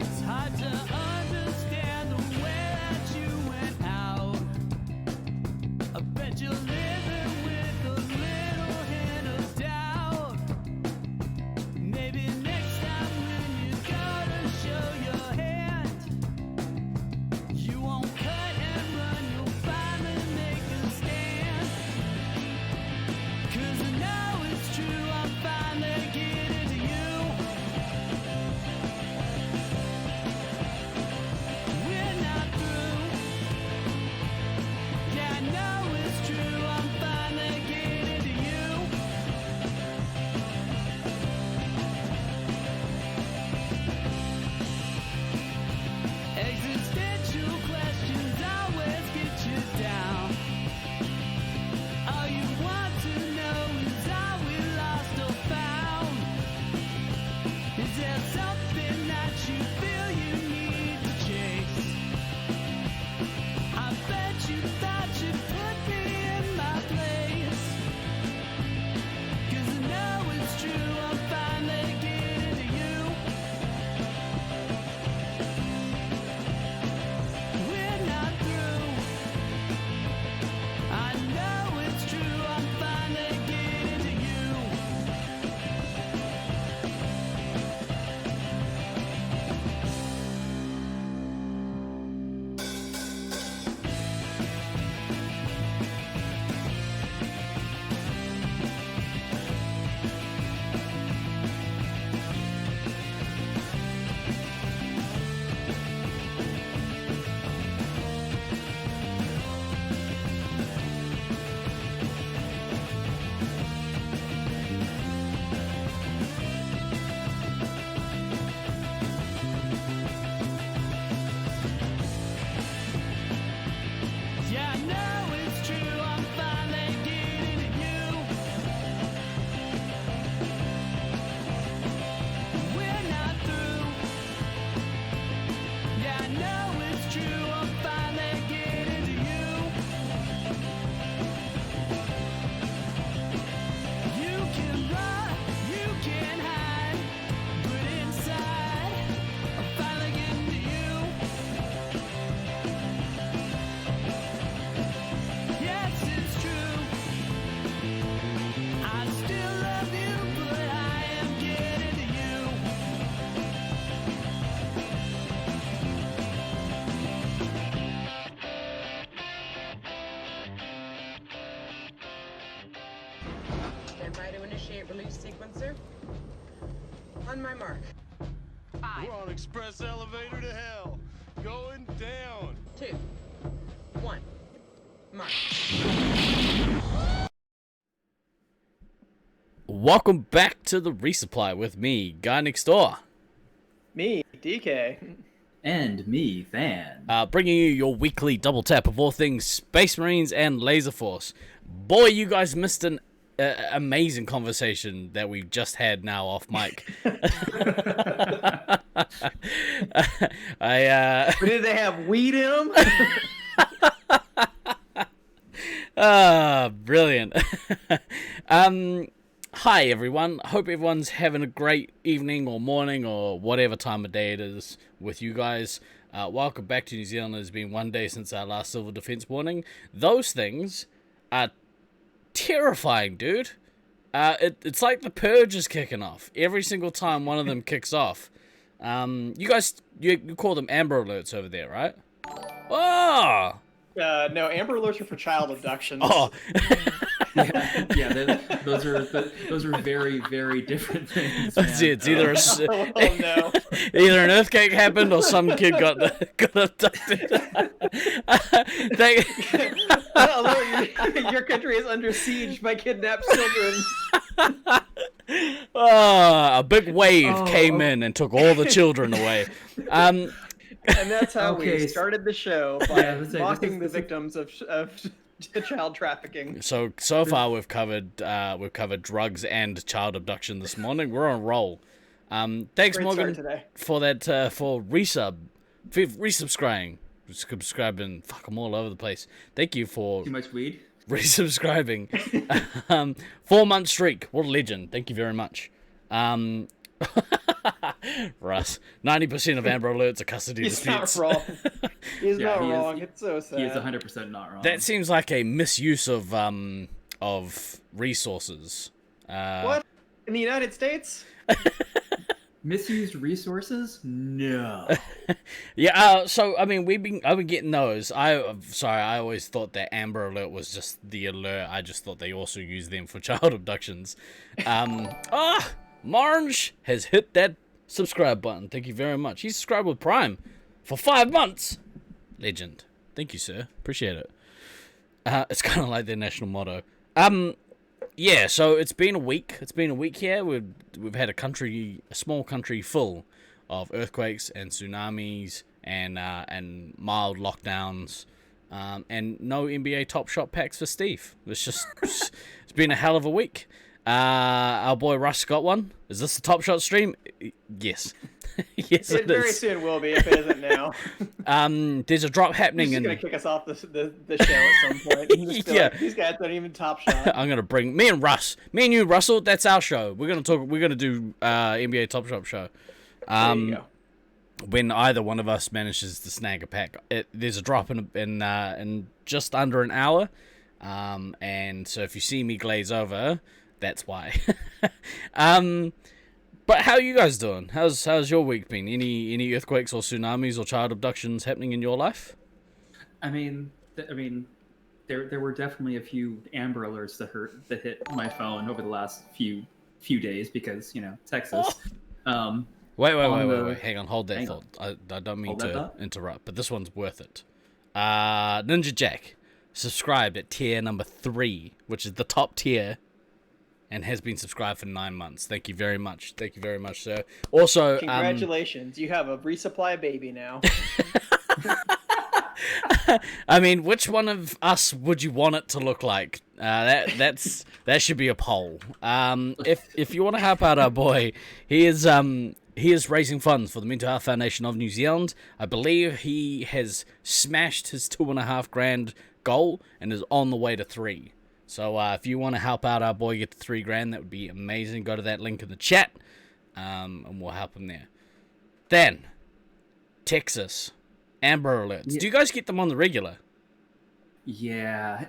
It's hard to understand the way that you went out. I bet you're living with a little hint of doubt. Maybe next time when you go to show your hand, you won't cut and run, you'll finally make a stand. 'Cause I know it's true, I'm finally getting to you. We're not through. Yeah, I know it's true, I'm finally getting to you. Existential questions always get you down. All you want to know is, are we lost or found? Is there something that you feel you need to chase? I bet you thought you'd put me in my place. 'Cause I know it's true, I'm finally getting to you. We're not through. I know it's true, I'm finally getting to you. Yeah, I know it's true, I'm finally getting to you. We're not through. Yeah, I know it's true, I'm finally getting to you. You can run, you can hide, but inside, I'm finally getting to you. Yes, it's true. I still love you, but I am getting to you. Stand by to initiate release sequencer. On my mark. 5, We're on express elevator to hell. Going down. 2, 1. Mark. Welcome back to the Resupply with me, Guy Next Door. Me, DK. And me, Van. Bringing you your weekly double tap of all things Space Marines and Laserforce. Boy, you guys missed an amazing conversation that we just had now off mic. Did they have weed in them? Brilliant. Hi everyone, hope everyone's having a great evening or morning or whatever time of day it is with you guys. Welcome back to New Zealand. It's been one day since our last Civil Defense warning. Those things are terrifying, dude. It's like the purge is kicking off. Every single time one of them kicks off. You guys, you call them Amber Alerts over there, right? Oh! No, Amber Alerts are for child abductions. Oh! Those are very, very different things. It's either Oh no. either an earthquake happened or some kid got abducted. Your country is under siege by kidnapped children. A big wave came in and took all the children away. And that's how we Okay, started the show, by let's say mocking the victims of child trafficking. So far we've covered drugs and child abduction this morning. We're on a roll. Thanks Great Morgan start today. for that for resubscribing. Subscribing. Fuck, I'm all over the place. Thank you for Too much weed? resubscribing. 4 month streak. What a legend. Thank you very much. Russ, 90% of Amber Alerts are custody He's disputes. not wrong. He's Yeah, not he is- wrong. It's so sad. He is 100% not wrong. That seems like a misuse of resources. What? In the United States? Misused resources? No. Yeah. So I mean, I've been getting those. I always thought that Amber Alert was just the alert. I just thought they also used them for child abductions. Marge has hit that subscribe button. Thank you very much. He's subscribed with Prime for 5 months. Legend. Thank you, sir. Appreciate it. It's kind of like their national motto. Yeah, so it's been a week. It's been a week here. We've had a small country full of earthquakes and tsunamis and mild lockdowns, and no NBA Top Shot packs for Steve. It's been a hell of a week. Our boy Russ got one. Is this the Top Shot stream? Yes. Yes, It very soon will be if it isn't now. There's a drop happening He's in. gonna kick us off the show at some point. He's just be Yeah. like, these guys don't even top shot. I'm gonna bring me and you, Russell. That's our show. We're gonna do NBA Top Shot show. There you go. When either one of us manages to snag a pack, there's a drop in just under an hour, and so if you see me glaze over, that's why. But how are you guys doing? How's your week been? Any earthquakes or tsunamis or child abductions happening in your life? I mean, there were definitely a few Amber Alerts that hit my phone over the last few days because Texas. Wait. the- Hang on, hold that Hang thought. I don't mean Hold that to thought? interrupt, but this one's worth it. Ninja Jack subscribed at tier number 3, which is the top tier, and has been subscribed for 9 months. Thank you very much. Thank you very much, sir. Also, Congratulations, you have a resupply baby now. I mean, which one of us would you want it to look like? That should be a poll. If you want to help out our boy, he is raising funds for the Mental Health Foundation of New Zealand. I believe he has smashed his $2,500 goal and is on the way to 3. So if you want to help out our boy get to $3,000, that would be amazing. Go to that link in the chat, and we'll help him there. Then, Texas, Amber Alerts. Yeah. Do you guys get them on the regular? Yeah.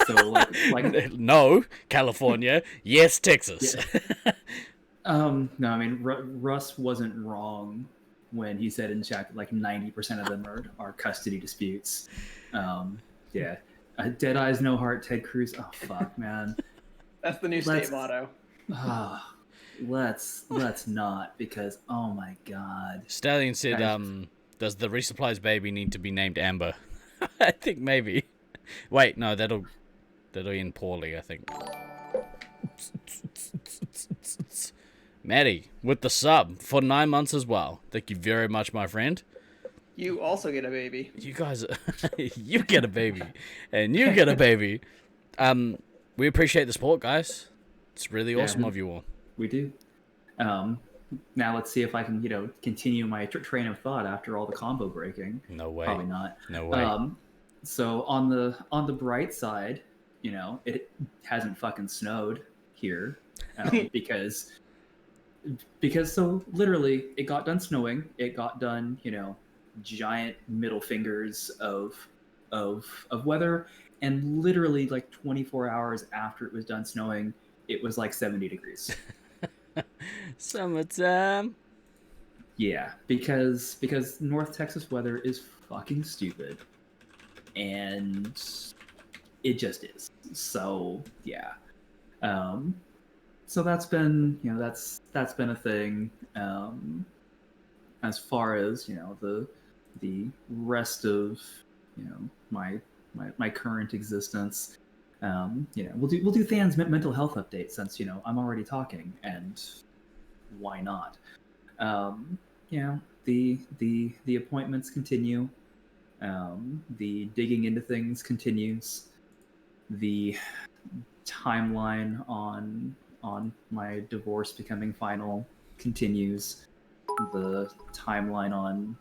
So like No, California. Yes, Texas. no, I mean Russ wasn't wrong when he said in chat that like 90% of them are custody disputes. Yeah. Dead Eyes No Heart Ted Cruz. Oh fuck, man. That's the new state motto. Let's not, because oh my god. Stallion said, Guys. does the Resupply's baby need to be named Amber? I think maybe. Wait, no, that'll end poorly, I think. Maddie, with the sub for 9 months as well. Thank you very much, my friend. You also get a baby. You guys, you get a baby, and you get a baby. We appreciate the support, guys. It's really awesome of you all. We do. Now let's see if I can, continue my train of thought after all the combo breaking. No way. Probably not. No way. So on the bright side, it hasn't fucking snowed here, because so literally it got done snowing. It got done, giant middle fingers of weather, and literally like 24 hours after it was done snowing, it was like 70 degrees. Summertime. Yeah, because North Texas weather is fucking stupid, and it just is. So yeah, so that's been that's been a thing. As far as the rest of my current existence, we'll do Than's mental health update since I'm already talking, and why not? The appointments continue. The digging into things continues. The timeline on my divorce becoming final continues. The timeline on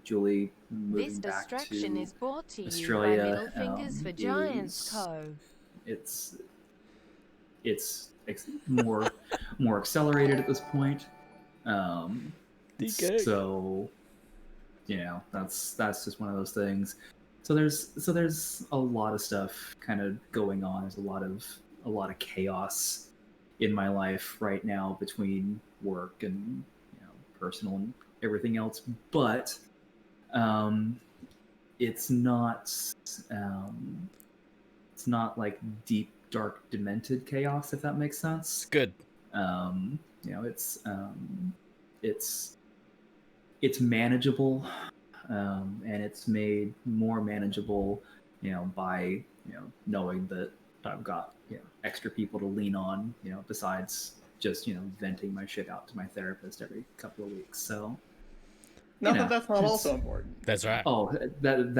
Julie moving This back distraction to is brought to Australia, you by Middle Fingers for Giants is- Co. it's more accelerated at this point. DK. So, that's just one of those things. So there's a lot of stuff kind of going on. There's a lot of chaos in my life right now between work and personal and everything else. But it's not like deep, dark, demented chaos, if that makes sense. It's good. It's manageable, and it's made more manageable, by knowing that I've got extra people to lean on, besides just venting my shit out to my therapist every couple of weeks. So Not that that's not also important. That's right. Oh, that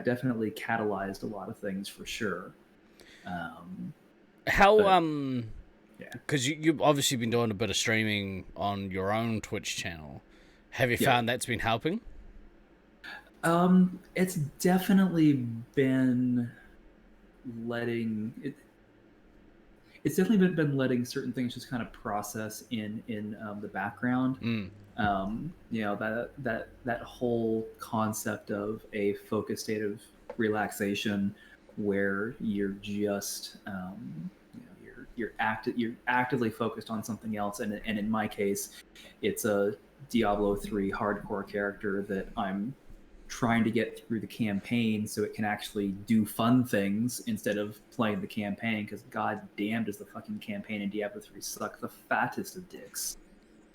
definitely catalyzed a lot of things for sure. Because you've obviously been doing a bit of streaming on your own Twitch channel. Have you found that's been helping? It's definitely been letting it. It's definitely been letting certain things just kind of process in the background. That whole concept of a focused state of relaxation, where you're just you're actively focused on something else, and in my case, it's a Diablo 3 hardcore character that I'm trying to get through the campaign so it can actually do fun things instead of playing the campaign, because god damn does the fucking campaign in Diablo 3 suck the fattest of dicks.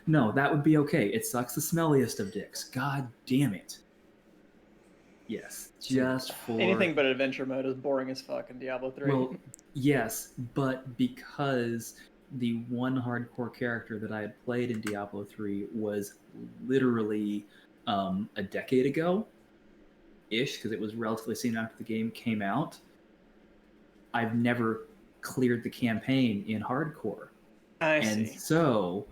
No, that would be okay. It sucks the smelliest of dicks. God damn it. Yes, just for anything but adventure mode is boring as fuck in Diablo 3. Well, yes, but because the one hardcore character that I had played in Diablo 3 was literally a decade ago ish, because it was relatively soon after the game came out, I've never cleared the campaign in hardcore. I see. So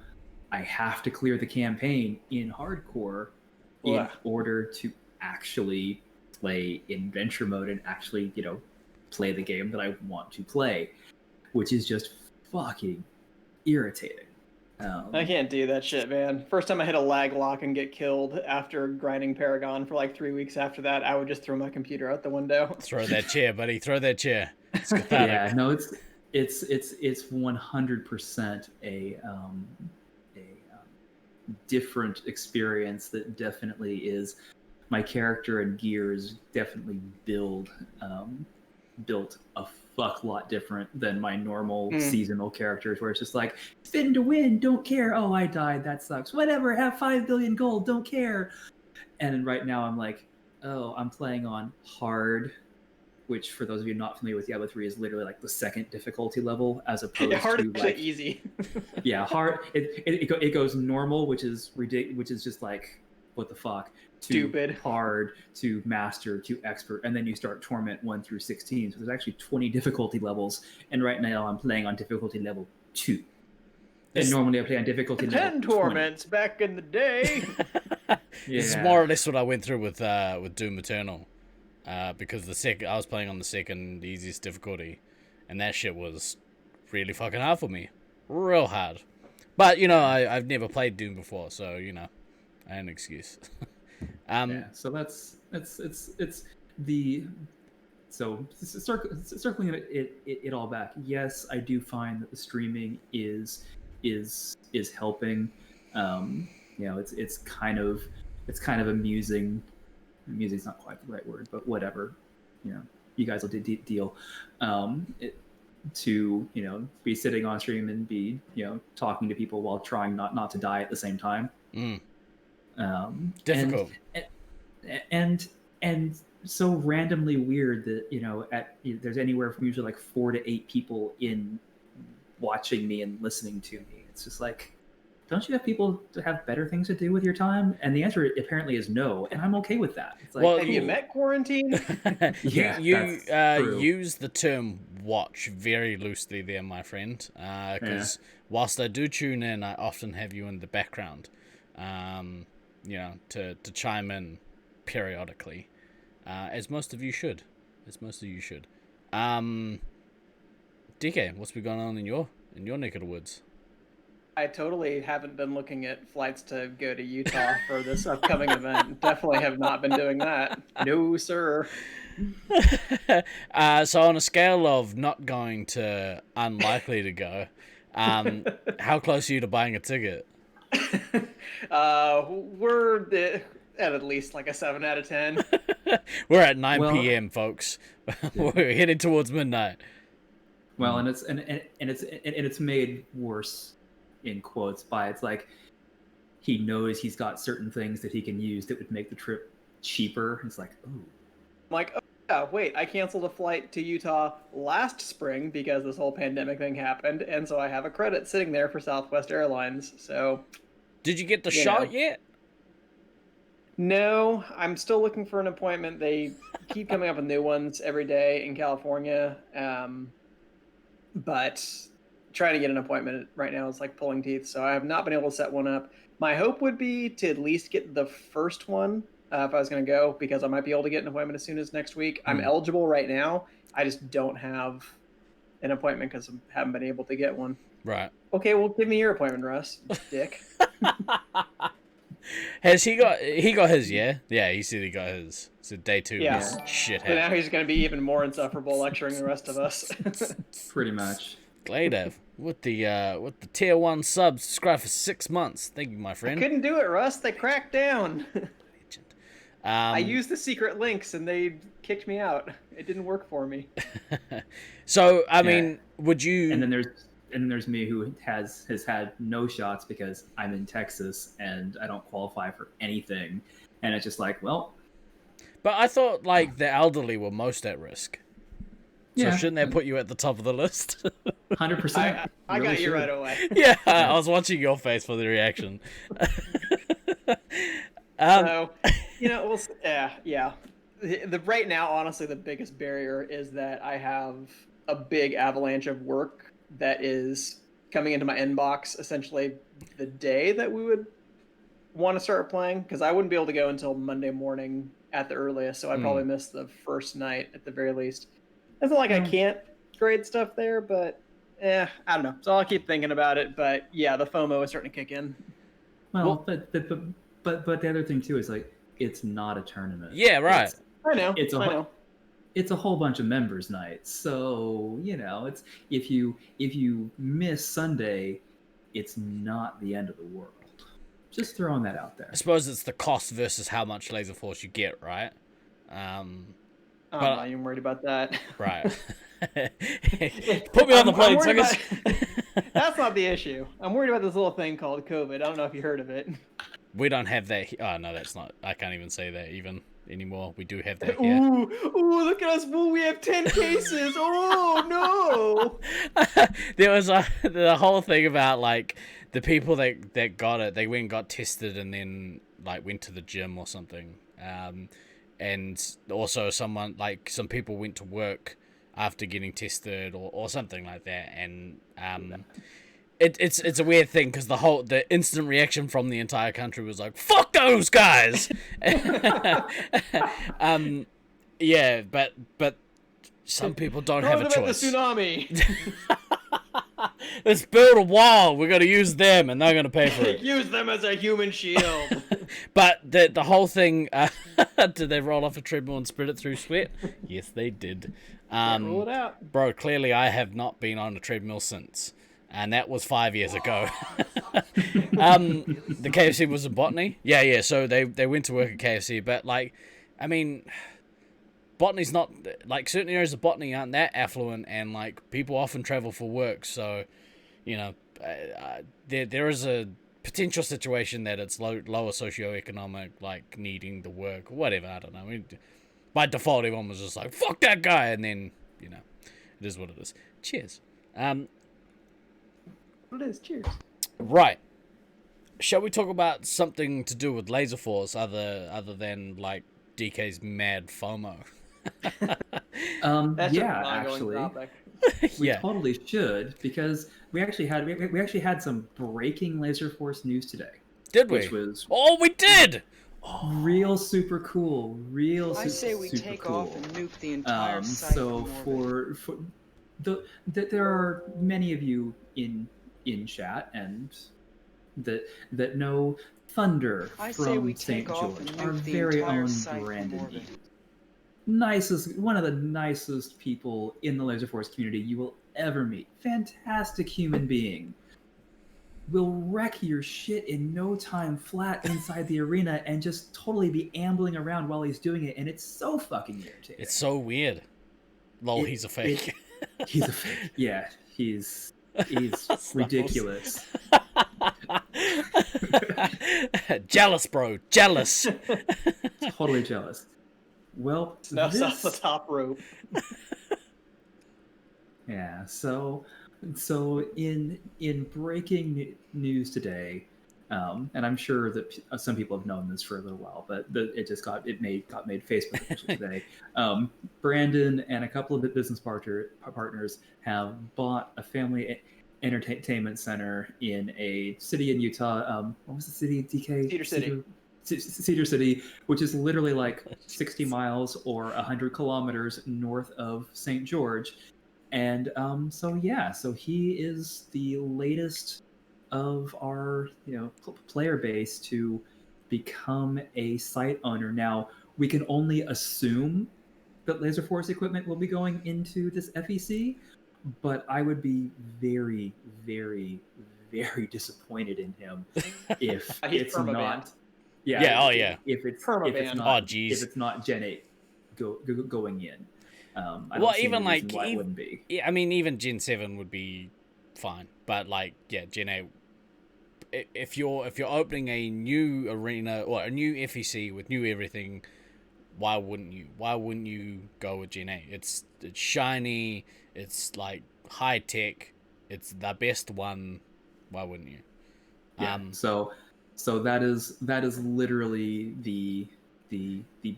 I have to clear the campaign in hardcore in order to actually play in adventure mode and actually, play the game that I want to play, which is just fucking irritating. I can't do that shit, man. First time I hit a lag lock and get killed after grinding Paragon for like 3 weeks after that, I would just throw my computer out the window. Throw that chair, buddy. Throw that chair. It's cathartic. Yeah, no, it's 100% a different experience that definitely is. My character and gears definitely built a fuck lot different than my normal seasonal characters, where it's just like, spin to win, don't care. Oh, I died, that sucks. Whatever, have 5 billion gold, don't care. And right now I'm like, oh, I'm playing on hard, which for those of you not familiar with Diablo 3 is literally like the second difficulty level, as opposed hard to is like easy. yeah, hard. It goes normal, which is ridiculous, which is just like, what the fuck, to stupid, hard, to master, to expert, and then you start torment 1 through 16. So there's actually 20 difficulty levels, and right now I'm playing on difficulty level 2. And normally I play on difficulty level 10 torments back in the day. This is more or less what I went through with Doom Eternal, because I was playing on the second easiest difficulty, and that shit was really fucking hard for me, real hard. But I've never played Doom before, so I had an excuse. So circling it all back. Yes, I do find that the streaming is helping. It's kind of amusing. Amusing's not quite the right word, but whatever. You guys will deal. To be sitting on stream and be talking to people while trying not to die at the same time. Difficult. And so randomly weird that there's anywhere from usually like 4 to 8 people in watching me and listening to me. It's just like, don't you have people to have better things to do with your time? And the answer apparently is no, and I'm okay with that. It's like, well, have you met quarantine? Yeah, you use the term watch very loosely there, my friend, because whilst I do tune in, I often have you in the background, to chime in periodically, as most of you should. DK, what's been going on in your neck of the woods? I totally haven't been looking at flights to go to Utah for this upcoming event. Definitely have not been doing that. No, sir. So on a scale of not going to unlikely to go, how close are you to buying a ticket? We're at least like a 7 out of 10. We're at 9 Well- p.m., folks. We're heading towards midnight. Well, and it's made worse in quotes by it's like he knows he's got certain things that he can use that would make the trip cheaper. It's like, ooh. I'm like, oh yeah, wait, I canceled a flight to Utah last spring because this whole pandemic thing happened, and so I have a credit sitting there for Southwest Airlines. So Did you get the You shot know. yet? no, I'm still looking for an appointment. They keep coming up with new ones every day in California, but trying to get an appointment right now is like pulling teeth. So I have not been able to set one up. My hope would be to at least get the first one if I was going to go, because I might be able to get an appointment as soon as next week. I'm eligible right now. I just don't have an appointment because I haven't been able to get one. Right. Okay, well, give me your appointment, Russ. Dick. Has he got his? Yeah, he said he got his. So day 2 Yeah. was shit. So now he's going to be even more insufferable lecturing the rest of us. Pretty much. Gladev with the tier 1 sub, subscribe for 6 months. Thank you, my friend. Couldn't do it, Russ. They cracked down. I Um, used the secret links and they kicked me out. It didn't work for me. so I mean, would you? And then there's me who has had no shots because I'm in Texas and I don't qualify for anything, and it's just like, well, But I thought like the elderly were most at risk. So yeah, shouldn't that put you at the top of the list? 100%. I got you right away. Yeah, I was watching your face for the reaction. So, well, yeah. The right now, honestly, the biggest barrier is that I have a big avalanche of work that is coming into my inbox essentially the day that we would want to start playing, because I wouldn't be able to go until Monday morning at the earliest, so I'd probably miss the first night at the very least. It's not like I can't grade stuff there, but I don't know. So I'll keep thinking about it. But yeah, the FOMO is starting to kick in. Well, but the other thing too is like it's not a tournament. Yeah, right. I know. I know. It's a whole bunch of members nights, so it's if you miss Sunday, it's not the end of the world. Just throwing that out there. I suppose it's the cost versus how much Laserforce you get, right? I'm not even worried about that. Right. Put me on the plane, suckers. That's not the issue. I'm worried about this little thing called COVID. I don't know if you heard of it. We don't have that. Oh no, that's not. I can't even say that even anymore. We do have that here. Ooh, look at us. Ooh, we have 10 cases. Oh, no. There was the whole thing about like the people that got it. They went and got tested and then like went to the gym or something. And also some people went to work after getting tested or something like that. And it's a weird thing because the instant reaction from the entire country was like, fuck those guys. Yeah, but some people don't have a choice. The tsunami. Let's build a wall. We're gonna use them, and they're gonna pay for it. Use them as a human shield. But the whole thing, did they roll off a treadmill and spread it through sweat? Yes, they did. Rule it out. Bro, clearly I have not been on a treadmill since. And that was 5 years ago. The KFC was in Botany. Yeah, so they went to work at KFC. But, like, I mean, Botany's not, like, certain areas of Botany aren't that affluent. And, like, people often travel for work. So, there is a potential situation that it's lower socioeconomic, like, needing the work. Whatever, I don't know. I mean, by default, everyone was just like, fuck that guy. And then, it is what it is. Cheers. It is. Cheers. Right. Shall we talk about something to do with Laserforce other than like DK's mad FOMO? That's yeah, an ongoing actually, topic. we Yeah. totally should, because we actually had some breaking Laserforce news today. Did we? Which was we did. real super cool. I say we super take cool. off and nuke the entire site. So from orbit. for there are many of you in chat and that know Thunder I say we from take St. off and George, our nuke the very entire own site from Brandon orbit. Nicest, one of the nicest people in the Laserforce community you will ever meet. Fantastic human being. Will wreck your shit in no time flat inside the arena and just totally be ambling around while he's doing it, and it's so fucking irritating. It's so weird. Lol, he's a fake. He's a fake. Yeah, he's ridiculous. Jealous, bro. Jealous. Totally jealous. Well, Snuffs off the top rope. Yeah, so in breaking news today, and I'm sure that some people have known this for a little while, but it got made Facebook official today. Brandon and a couple of business partners have bought a family entertainment center in a city in Utah. What was the city, DK? Cedar City. Cedar City, which is literally like 60 miles or 100 kilometers north of St. George. And so he is the latest of our player base to become a site owner. Now, we can only assume that Laserforce equipment will be going into this FEC, but I would be very, very, very disappointed in him if it's not. Yeah. Oh yeah. If it's Permaban. not, Oh jeez. if it's not Gen 8 going in. I Well, don't see even any reason like why it wouldn't be. Yeah, I mean, even Gen 7 would be fine, but like, yeah, Gen 8. If you're opening a new arena or a new FEC with new everything, why wouldn't you? Why wouldn't you go with Gen 8? It's shiny. It's like high tech. It's the best one. Why wouldn't you? Yeah. So that is literally the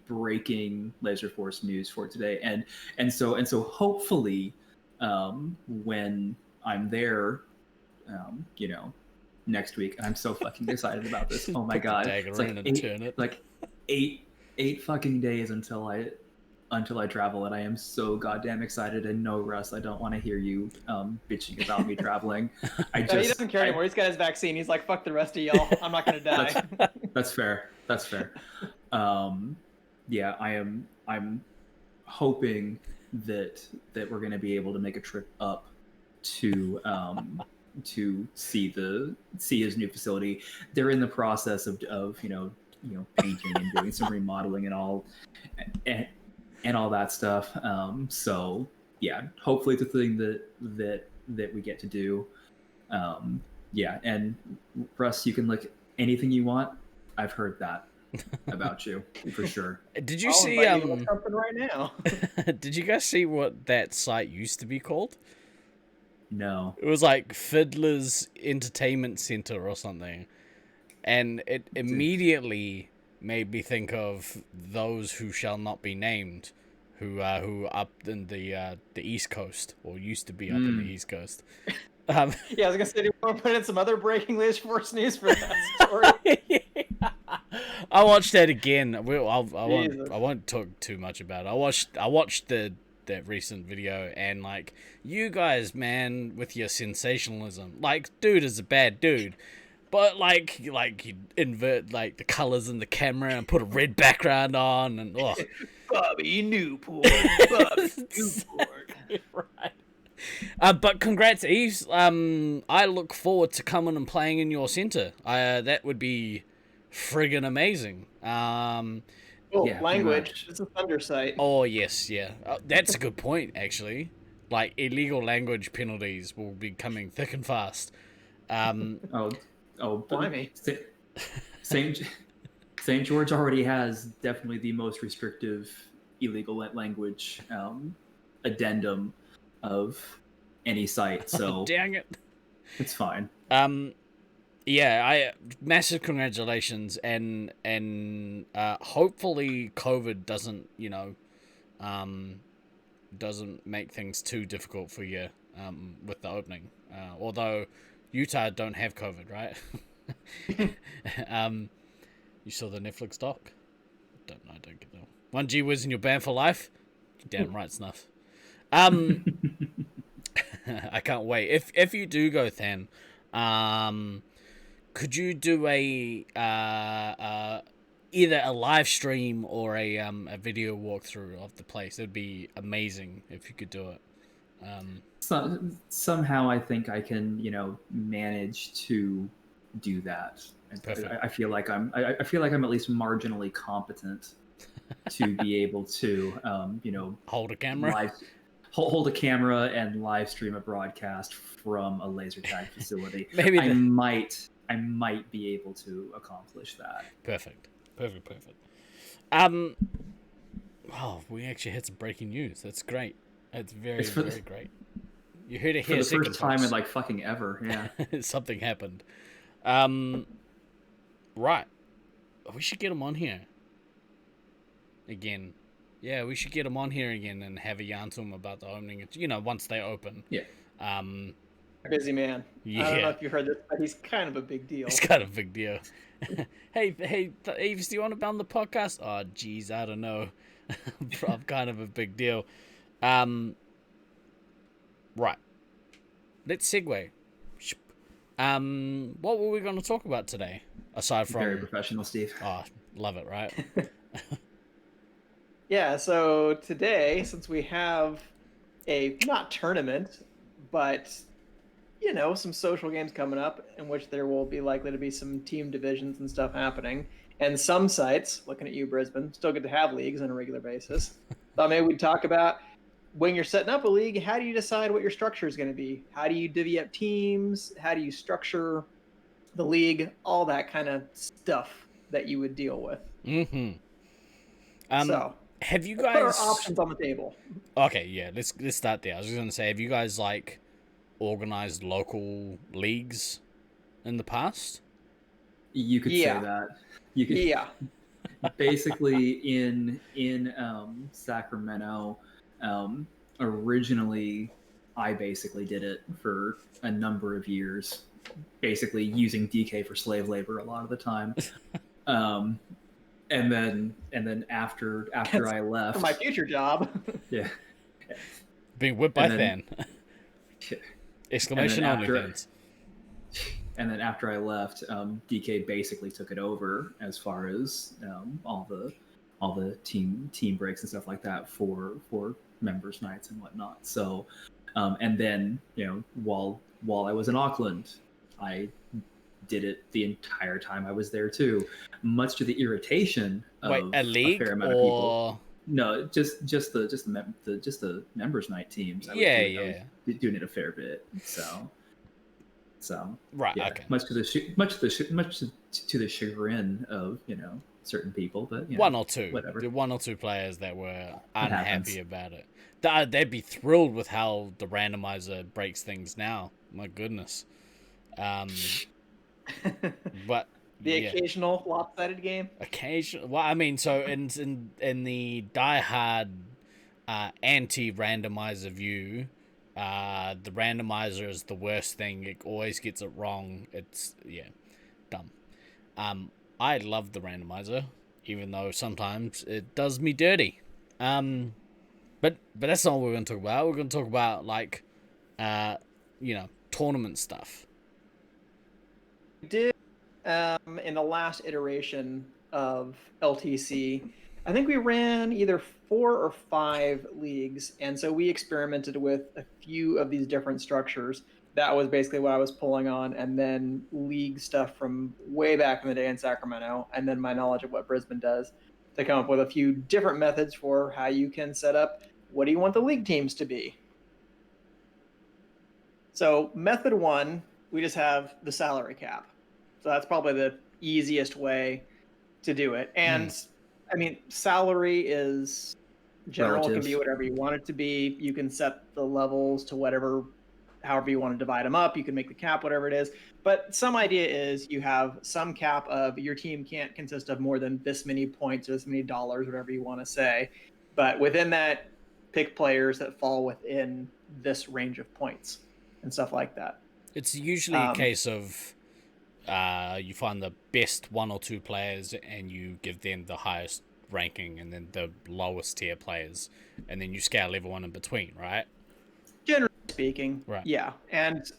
breaking Laserforce news for today, and so hopefully, when I'm there, next week, I'm so fucking excited about this. Oh my god, it's like eight fucking days until I travel, and I am so goddamn excited. And no, Russ, I don't want to hear you bitching about me traveling. He doesn't care anymore. He's got his vaccine. He's like, fuck the rest of y'all. I'm not gonna die. That's fair. Yeah, I'm hoping that we're gonna be able to make a trip up to see his new facility. They're in the process of painting and doing some remodeling and all that stuff. So yeah, hopefully it's a thing that we get to do. Yeah, and Russ, you can look anything you want. I've heard that about you for sure. Did you I'll see invite you to something right now? Did you guys see what that site used to be called? No. It was like Fiddler's Entertainment Center or something. And it immediately made me think of Those Who Shall Not Be Named, who up in the East Coast, or used to be up in the East Coast. Yeah, I was gonna say, do you want to put in some other breaking Laserforce news for that story? I watched that again. I won't talk too much about it. I watched that recent video, and like, you guys, man, with your sensationalism, like, dude is a bad dude, but like you invert like the colors in the camera and put a red background on, and Bobby Newport. Right. But congrats, Eves. I look forward to coming and playing in your center. That would be friggin' amazing. Language. It's a Thunder site. Oh yes, yeah. That's a good point, actually. Like, illegal language penalties will be coming thick and fast. Blimey. St. George already has definitely the most restrictive illegal language addendum of any site, so dang it, it's fine. Yeah, massive congratulations, and hopefully COVID doesn't make things too difficult for you with the opening. Although Utah don't have COVID, right? You saw the Netflix doc? Don't get that. 1G was in your band for life? You're damn right, Snuff. I can't wait. If you do go, then, could you do a either a live stream or a video walkthrough of the place? It'd be amazing if you could do it. Somehow I think I can, manage to do that. Perfect. I feel like I'm at least marginally competent to be able to, Hold a camera. Hold a camera and live stream a broadcast from a laser tag facility. Maybe I might be able to accomplish that. Perfect. Oh, we actually had some breaking news. That's great. It's very great. You heard it for here. the first time in like fucking ever. Yeah. Something happened. Right. We should get him on here again. Yeah, we should get him on here again and have a yarn to him about the opening. Once they open. Yeah. Busy man. Yeah. I don't know if you heard this, but he's kind of a big deal. It's kind of a big deal. hey, Eves, do you want to be on the podcast? Oh, geez, I don't know. I'm kind of a big deal. Right. Let's segue. What were we going to talk about today? Aside from very professional, Steve. Oh, love it, right? Yeah, so today, since we have a not tournament, but some social games coming up in which there will be likely to be some team divisions and stuff happening, and some sites, looking at you, Brisbane, still get to have leagues on a regular basis. Thought maybe we'd talk about when you're setting up a league, how do you decide what your structure is going to be? How do you divvy up teams? How do you structure the league? All that kind of stuff that you would deal with. Mm-hmm. So have you put our guys options on the table? Okay, yeah, let's start there. I was just gonna say, have you guys organized local leagues in the past? You could say that. You could. Yeah. Basically, in Sacramento, originally, I basically did it for a number of years, basically using DK for slave labor a lot of the time. And then after I left, For my future job. yeah, Being whipped by Fan. Exclamation on fans. And then after I left, DK basically took it over as far as all the team breaks and stuff like that for members nights and whatnot. So, and then while I was in Auckland, I did it the entire time I was there too, much to the irritation of a league fair amount of people. No, just the members night teams. I was doing it a fair bit. So right, yeah, okay. Much to the chagrin of certain people, but one or two, whatever. The one or two players that were unhappy about it. They'd be thrilled with how the randomizer breaks things now. My goodness. But the occasional lopsided game. Well, I mean, so in the diehard anti-randomizer view, the randomizer is the worst thing. It always gets it wrong. It's dumb. I love the randomizer, even though sometimes it does me dirty. But that's not what we're going to talk about. We're going to talk about tournament stuff. We did in the last iteration of LTC. I think we ran either 4 or 5 leagues, and so we experimented with a few of these different structures. That was basically what I was pulling on, and then league stuff from way back in the day in Sacramento, and then my knowledge of what Brisbane does to come up with a few different methods for how you can set up what do you want the league teams to be. So method 1, we just have the salary cap. So that's probably the easiest way to do it. And I mean, salary is general. Relative. It can be whatever you want it to be. You can set the levels to however you want to divide them up. You can make the cap whatever it is. But some idea is you have some cap of your team can't consist of more than this many points or this many dollars, whatever you want to say. But within that, pick players that fall within this range of points and stuff like that. It's usually a case of you find the best 1 or 2 players and you give them the highest ranking, and then the lowest tier players, and then you scale everyone in between, right? speaking. Right. Yeah. And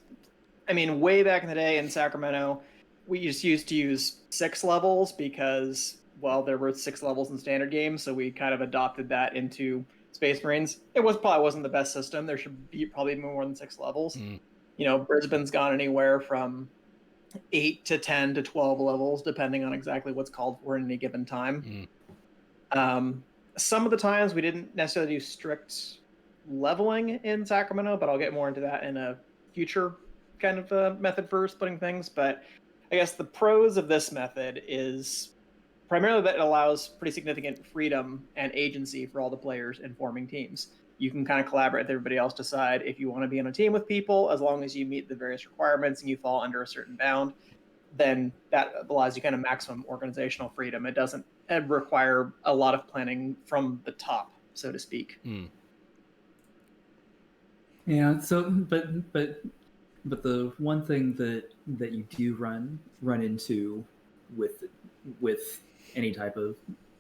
I mean, way back in the day in Sacramento, we just used to use 6 levels because, well, there were 6 levels in standard games, so we kind of adopted that into Space Marines. It probably wasn't the best system. There should be probably more than 6 levels. Mm. You know, Brisbane's gone anywhere from 8 to 10 to 12 levels, depending on exactly what's called for at any given time. Some of the times we didn't necessarily do strict leveling in Sacramento, but I'll get more into that in a future kind of method for splitting things. But I guess the pros of this method is primarily that it allows pretty significant freedom and agency for all the players in forming teams. You can kind of collaborate with everybody else, decide if you want to be on a team with people, as long as you meet the various requirements and you fall under a certain bound, then that allows you kind of maximum organizational freedom. It doesn't require a lot of planning from the top, so to speak. Yeah. So, but the one thing that you do run into with any type of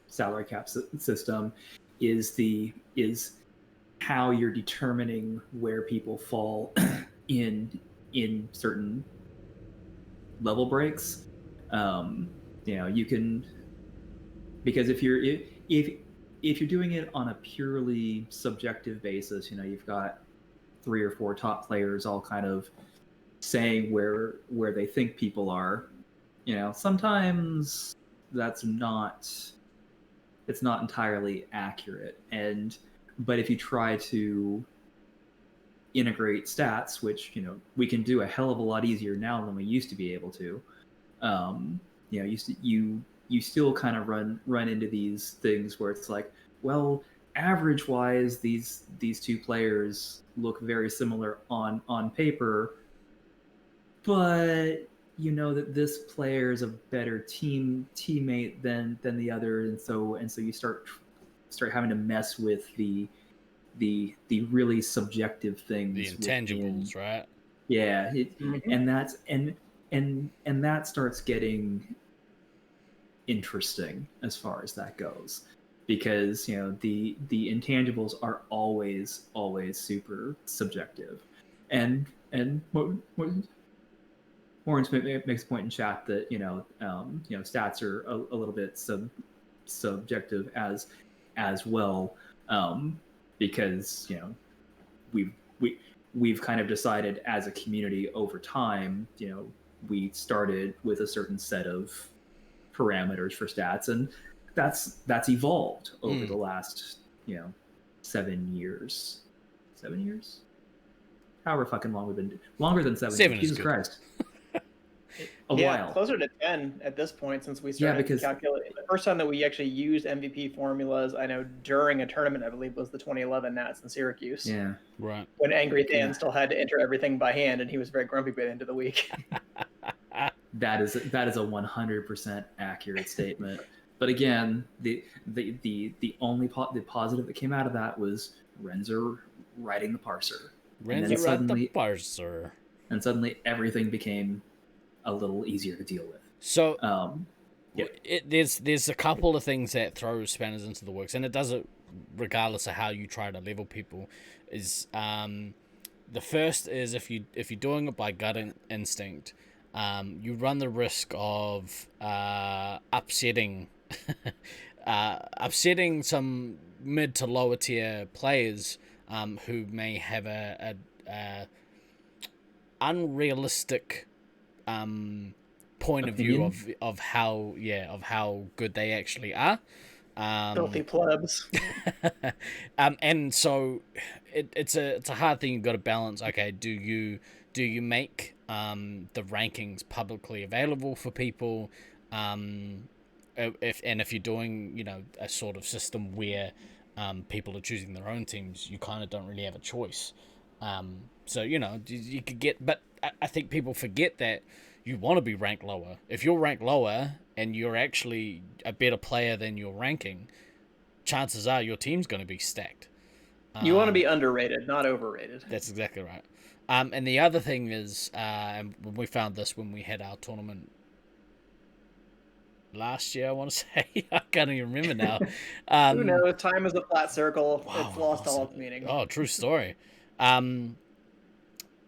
salary cap system is how you're determining where people fall in certain level breaks. You know, you can, because if you're doing it on a purely subjective basis, you know, you've got 3 or 4 top players all kind of saying where they think people are. You know, sometimes it's not entirely accurate. But if you try to integrate stats, which, you know, we can do a hell of a lot easier now than we used to be able to, you know, you still kind of run into these things where it's like, well, average wise, these 2 players look very similar on paper, but you know that this player is a better teammate than the other, and so you start having to mess with the really subjective things, The intangibles, right? Yeah, and that's and that starts getting interesting as far as that goes, because, you know, the intangibles are always super subjective, and Lawrence makes a point in chat that, you know, stats are a little bit subjective as well, because, you know, we've kind of decided as a community over time, you know, we started with a certain set of parameters for stats, and that's evolved over the last, you know, 7 years, however fucking long we've been, longer than 7 7 years. is Jesus good. Christ. A while. Closer to 10 at this point, since we started calculating. The first time that we actually used MVP formulas, I know during a tournament, I believe, was the 2011 Nats in Syracuse. Yeah. Right. When Angry Dan still had to enter everything by hand, and he was very grumpy by the end of the week. That is a 100% accurate statement. But again, the only the positive that came out of that was Renzer writing the parser. Renzer writing the parser. And suddenly everything became a little easier to deal with. So there's a couple of things that throw spanners into the works, and it does it regardless of how you try to level people. Is the first is if you're doing it by gut instinct, you run the risk of upsetting some mid to lower tier players who may have a unrealistic point of view of how good they actually are. Filthy plebs. And so it's a hard thing you've got to balance. Okay, do you make the rankings publicly available for people? If you're doing, you know, a sort of system where people are choosing their own teams, you kind of don't really have a choice. So, you know, you could get, but I think people forget that you want to be ranked lower. If you're ranked lower and you're actually a better player than your ranking, chances are your team's going to be stacked. You want to be underrated, not overrated. That's exactly right. And the other thing is, we found this when we had our tournament last year, I want to say. I can't even remember now. Who knows? Time is a flat circle. Wow, it's lost all its meaning. Oh, true story.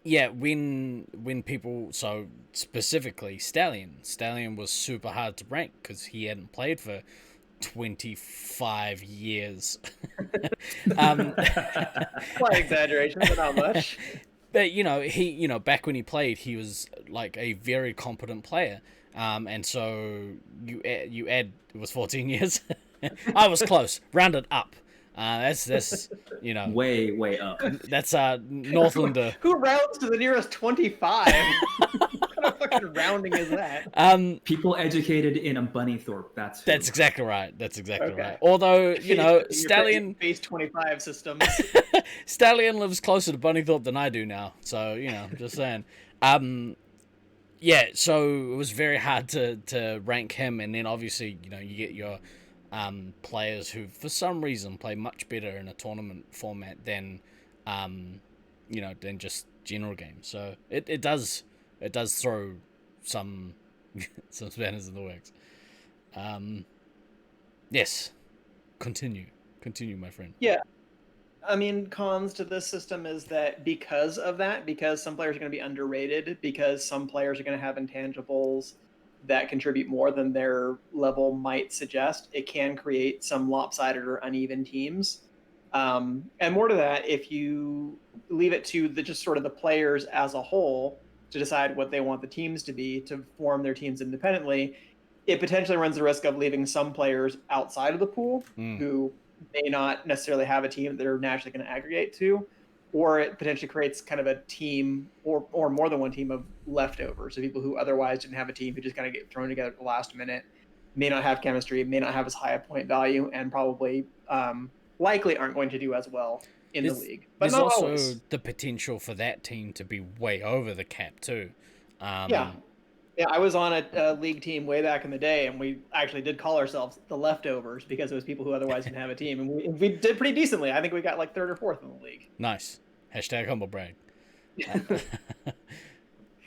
yeah, when people, so specifically Stallion was super hard to rank because he hadn't played for 25 years. Slight exaggeration, but not much. But he back when he played, he was like a very competent player. And so you add it was 14 years. I was close, rounded up. That's way up. That's Northlander. Who rounds to the nearest 25? What kind of fucking rounding is that? People educated in a Bunnythorpe. That's exactly right. That's exactly Okay. right. Although Your Stallion base 25 systems. Stallion lives closer to Bunnythorpe than I do now. So just saying. Yeah. So it was very hard to rank him, and then obviously you get your players who for some reason play much better in a tournament format than than just general games. So it does throw some spanners in the works. Yes, continue my friend. Yeah. I mean, cons to this system is that because of that, because some players are going to be underrated, because some players are going to have intangibles that contribute more than their level might suggest, it can create some lopsided or uneven teams. And more to that, if you leave it to just sort of the players as a whole to decide what they want the teams to be, to form their teams independently, it potentially runs the risk of leaving some players outside of the pool who may not necessarily have a team that they're naturally going to aggregate to, or it potentially creates kind of a team or more than one team of leftovers, so people who otherwise didn't have a team who just kind of get thrown together at the last minute, may not have chemistry, may not have as high a point value, and probably likely aren't going to do as well in the league. But there's not also always. the potential for that team to be way over the cap too. Yeah, I was on a league team way back in the day, and we actually did call ourselves the Leftovers because it was people who otherwise didn't have a team, and we did pretty decently. I think we got like third or fourth in the league. Nice. #humble brag.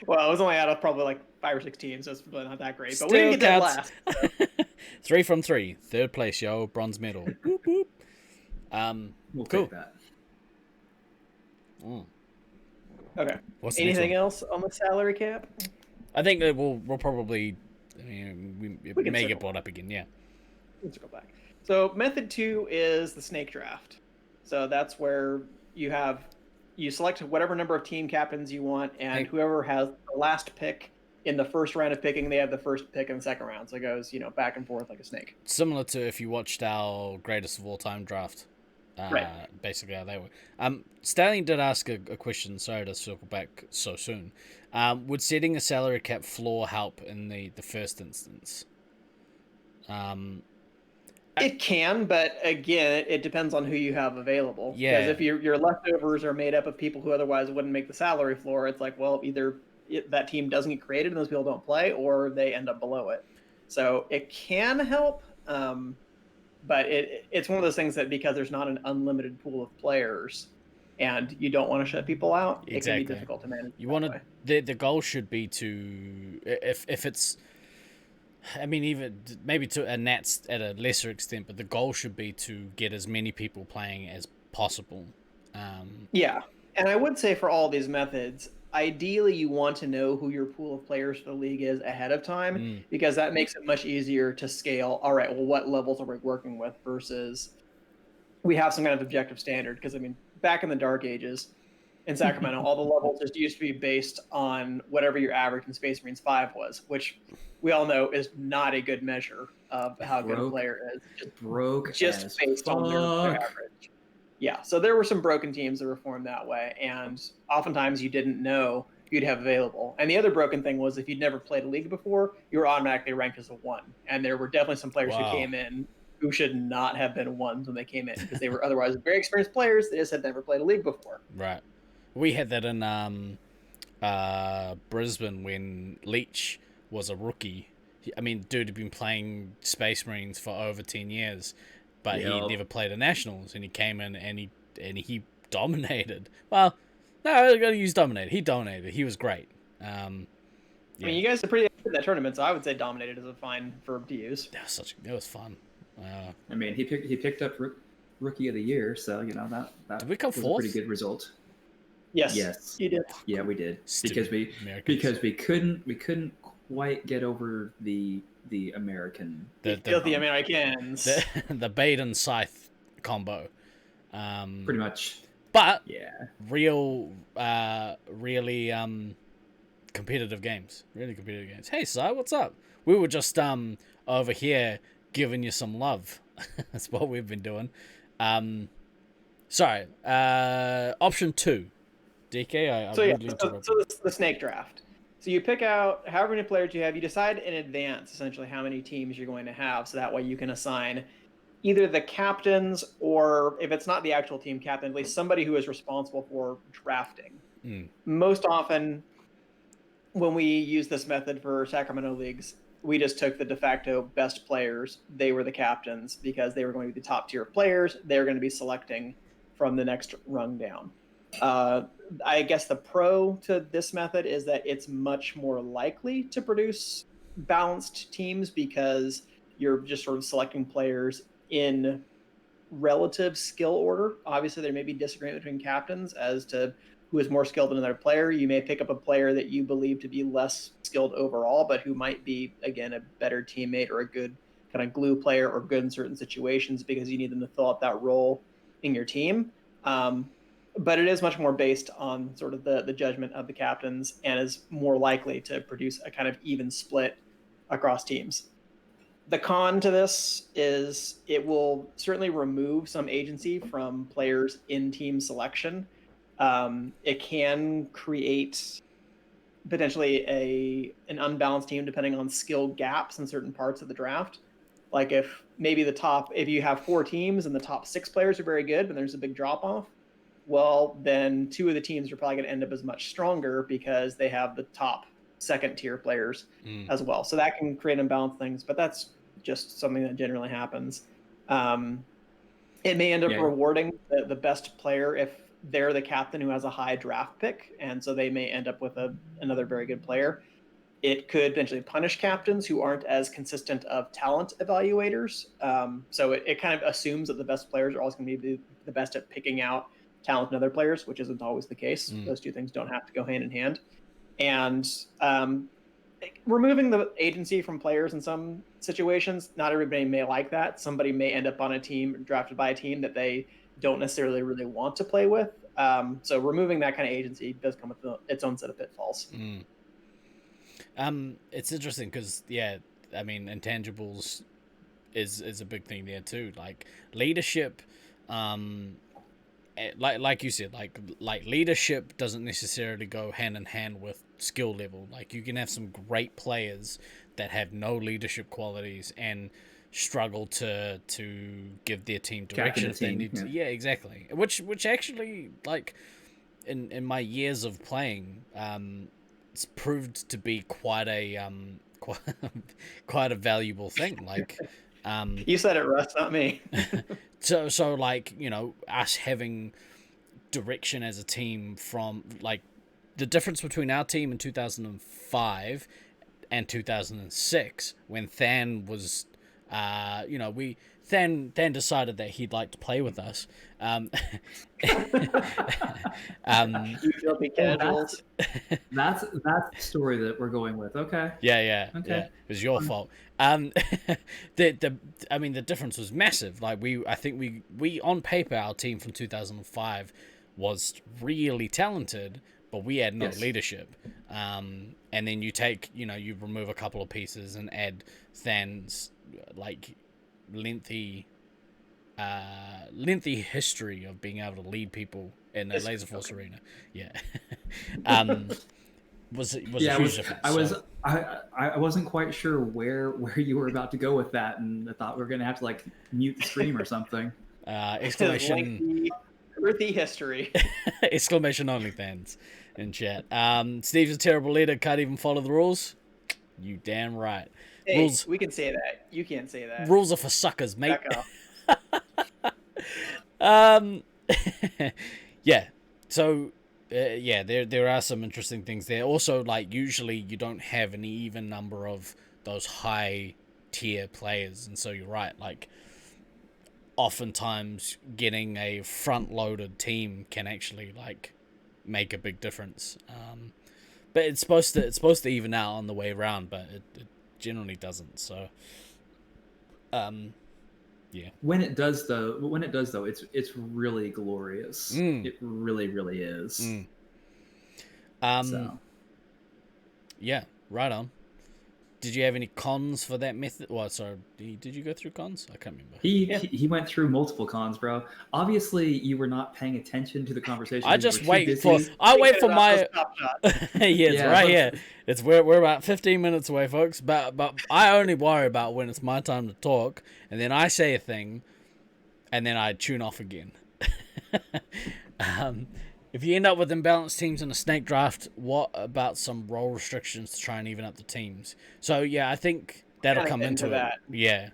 Well, it was only out of probably like 5 or 6 teams, so it's really not that great. But Still we didn't get counts. that last. So. 3 from 3, third place, yo, bronze medal. Whoop, whoop. We'll cool. take that. Okay. What's the Anything next one? else on the salary cap? I think that we'll probably, it We can may circle get brought up again. Yeah. Let's go back. So method 2 is the snake draft. So that's where you select whatever number of team captains you want, and whoever has the last pick in the first round of picking, they have the first pick in the second round. So it goes, back and forth like a snake. Similar to if you watched our greatest of all time draft. Right. Basically how they were. Stallion did ask a question, sorry to circle back so soon. Would setting a salary cap floor help in the first instance? It can, but again, it depends on who you have available. Yeah. Because if your leftovers are made up of people who otherwise wouldn't make the salary floor, it's like, well, either that team doesn't get created and those people don't play, or they end up below it. So it can help, but it's one of those things that because there's not an unlimited pool of players, and you don't want to shut people out, Exactly. it can be difficult to manage. You want to the goal should be to if it's, I mean, even maybe to a Nats at a lesser extent, but the goal should be to get as many people playing as possible. Yeah, and I would say for all these methods, ideally you want to know who your pool of players for the league is ahead of time, because that makes it much easier to scale. All right, well, what levels are we working with versus we have some kind of objective standard? Because I mean, back in the dark ages in Sacramento, all the levels just used to be based on whatever your average in Space Marines 5 was, which we all know is not a good measure of how good a player is. Just based on their average. Yeah, so there were some broken teams that were formed that way, and oftentimes you didn't know you'd have available. And the other broken thing was if you'd never played a league before, you were automatically ranked as a 1. And there were definitely some players who came in who should not have been 1s when they came in, because they were otherwise very experienced players. They just had never played a league before. Right. We had that in Brisbane when Leach was a rookie. I mean, dude had been playing Space Marines for over 10 years, but he never played a Nationals, and he came in and he dominated. Well, no, I gotta use dominated. He dominated. He was great. I mean, you guys are pretty good in that tournament, so I would say dominated is a fine verb to use. That was fun. I mean, he picked up Rookie of the Year, so that did we come was fourth? a pretty good result. Yes, you did. Yeah, we did Stupid because we couldn't quite get over the American. The Filthy Americans. the bait and scythe combo. Pretty much. But Yeah. really competitive games. Really competitive games. Hey, Si, what's up? We were just over here giving you some love. That's what we've been doing. Sorry. Option 2. DK, So yeah, rudely interrupted. so the snake draft. So you pick out however many players you have. You decide in advance essentially how many teams you're going to have, so that way you can assign either the captains or, if it's not the actual team captain, at least somebody who is responsible for drafting. Most often, when we use this method for Sacramento leagues, we just took the de facto best players. They were the captains because they were going to be the top tier players. They're going to be selecting from the next rung down. I guess the pro to this method is that it's much more likely to produce balanced teams because you're just sort of selecting players in relative skill order. Obviously, there may be disagreement between captains as to who is more skilled than another player. You may pick up a player that you believe to be less skilled overall, but who might be, again, a better teammate or a good kind of glue player or good in certain situations because you need them to fill up that role in your team. But it is much more based on sort of the judgment of the captains and is more likely to produce a kind of even split across teams. The con to this is it will certainly remove some agency from players in team selection. It can create potentially an unbalanced team depending on skill gaps in certain parts of the draft. Like if you have 4 teams and the top 6 players are very good, but there's a big drop off, well, then 2 of the teams are probably going to end up as much stronger because they have the top second tier players as well. So that can create unbalanced things, but that's just something that generally happens. It may end up rewarding the best player if they're the captain who has a high draft pick, and so they may end up with another very good player. It could potentially punish captains who aren't as consistent of talent evaluators. So it kind of assumes that the best players are always going to be the best at picking out talent in other players, which isn't always the case. Those two things don't have to go hand in hand. And removing the agency from players in some situations, not everybody may like that. Somebody may end up on a team, drafted by a team that they don't necessarily really want to play with. So removing that kind of agency does come with its own set of pitfalls. It's interesting because, I mean, intangibles is a big thing there too. Like leadership, like you said, like leadership doesn't necessarily go hand in hand with skill level. Like you can have some great players that have no leadership qualities and struggle to give their team direction if they need to. Yeah, exactly. Which actually, like in my years of playing, it's proved to be quite a valuable thing. Like you said it, Russ, not me. so like, you know, us having direction as a team from like the difference between our team in 2005 and 2006 when Than was Than decided that he'd like to play with us. You filthy casuals. That's the story that we're going with. Okay. Yeah. Okay. Yeah. It was your fault. The difference was massive. Like I think we on paper our team from 2005 was really talented, but we had no leadership. And then you remove a couple of pieces and add Than's like lengthy history of being able to lead people in the Laserforce arena. Yeah. was a huge difference. I wasn't quite sure where you were about to go with that, and I thought we were gonna have to like mute the stream or something. Exclamation earthy history. Exclamation OnlyFans in chat. Steve's a terrible leader, can't even follow the rules. You damn right. Hey, rules. We can say that. You can't say that. Rules are for suckers, mate. Yeah. So, there are some interesting things there. Also, like, usually you don't have an even number of those high tier players. And so you're right. Like, oftentimes getting a front loaded team can actually, like, make a big difference. But it's supposed to even out on the way around, but it generally doesn't. So, yeah. When it does though, it's really glorious. It really, really is. So. Yeah, right on. Did you have any cons for that method? Well, sorry, did you go through cons? I can't remember. He went through multiple cons, bro. Obviously, you were not paying attention to the conversation. I just wait for my yes, right here. It's we're about 15 minutes away, folks. But I only worry about when it's my time to talk, and then I say a thing, and then I tune off again. If you end up with imbalanced teams in a snake draft, what about some role restrictions to try and even up the teams? So yeah, I think that'll come into that. Yeah.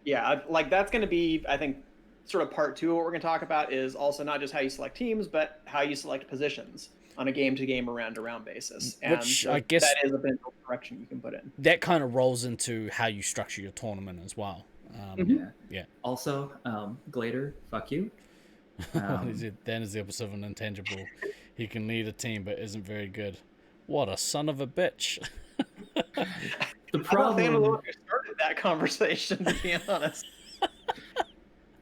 Yeah, like that's going to be, I think, sort of part 2 of what we're going to talk about is also not just how you select teams, but how you select positions on a game-to-game, round-to-round basis. And which I guess that is a potential correction you can put in. That kind of rolls into how you structure your tournament as well. Yeah. Also, Glader, fuck you. What is it? Dan is the opposite of an intangible. He can lead a team but isn't very good. What a son of a bitch. The problem started that conversation, to be honest.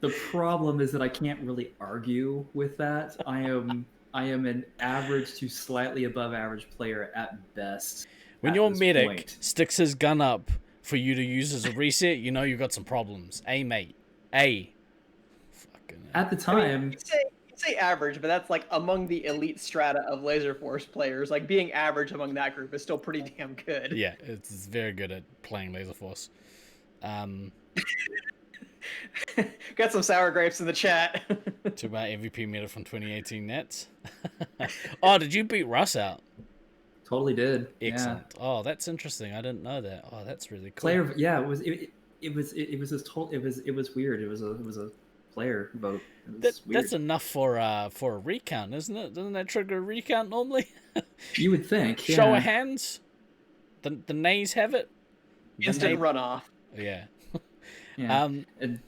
The problem is that I can't really argue with that. I am an average to slightly above average player at best. When your medic sticks his gun up for you to use as a reset, you know you've got some problems. Mate. At the time, I mean, you say average, but that's like among the elite strata of Laserforce players. Like being average among that group is still pretty damn good. Yeah, it's very good at playing Laserforce. Got some sour grapes in the chat. To my MVP meta from 2018 Nets. Oh, did you beat Russ out? Totally did. Excellent. Yeah. Oh, that's interesting. I didn't know that. Oh, that's really cool. Player, yeah, it was weird. It was a player vote. That's enough for a recount, isn't it? Doesn't that trigger a recount normally? You would think. Yeah. Show of hands. The nays have it. Instant runoff. Yeah. Yeah. And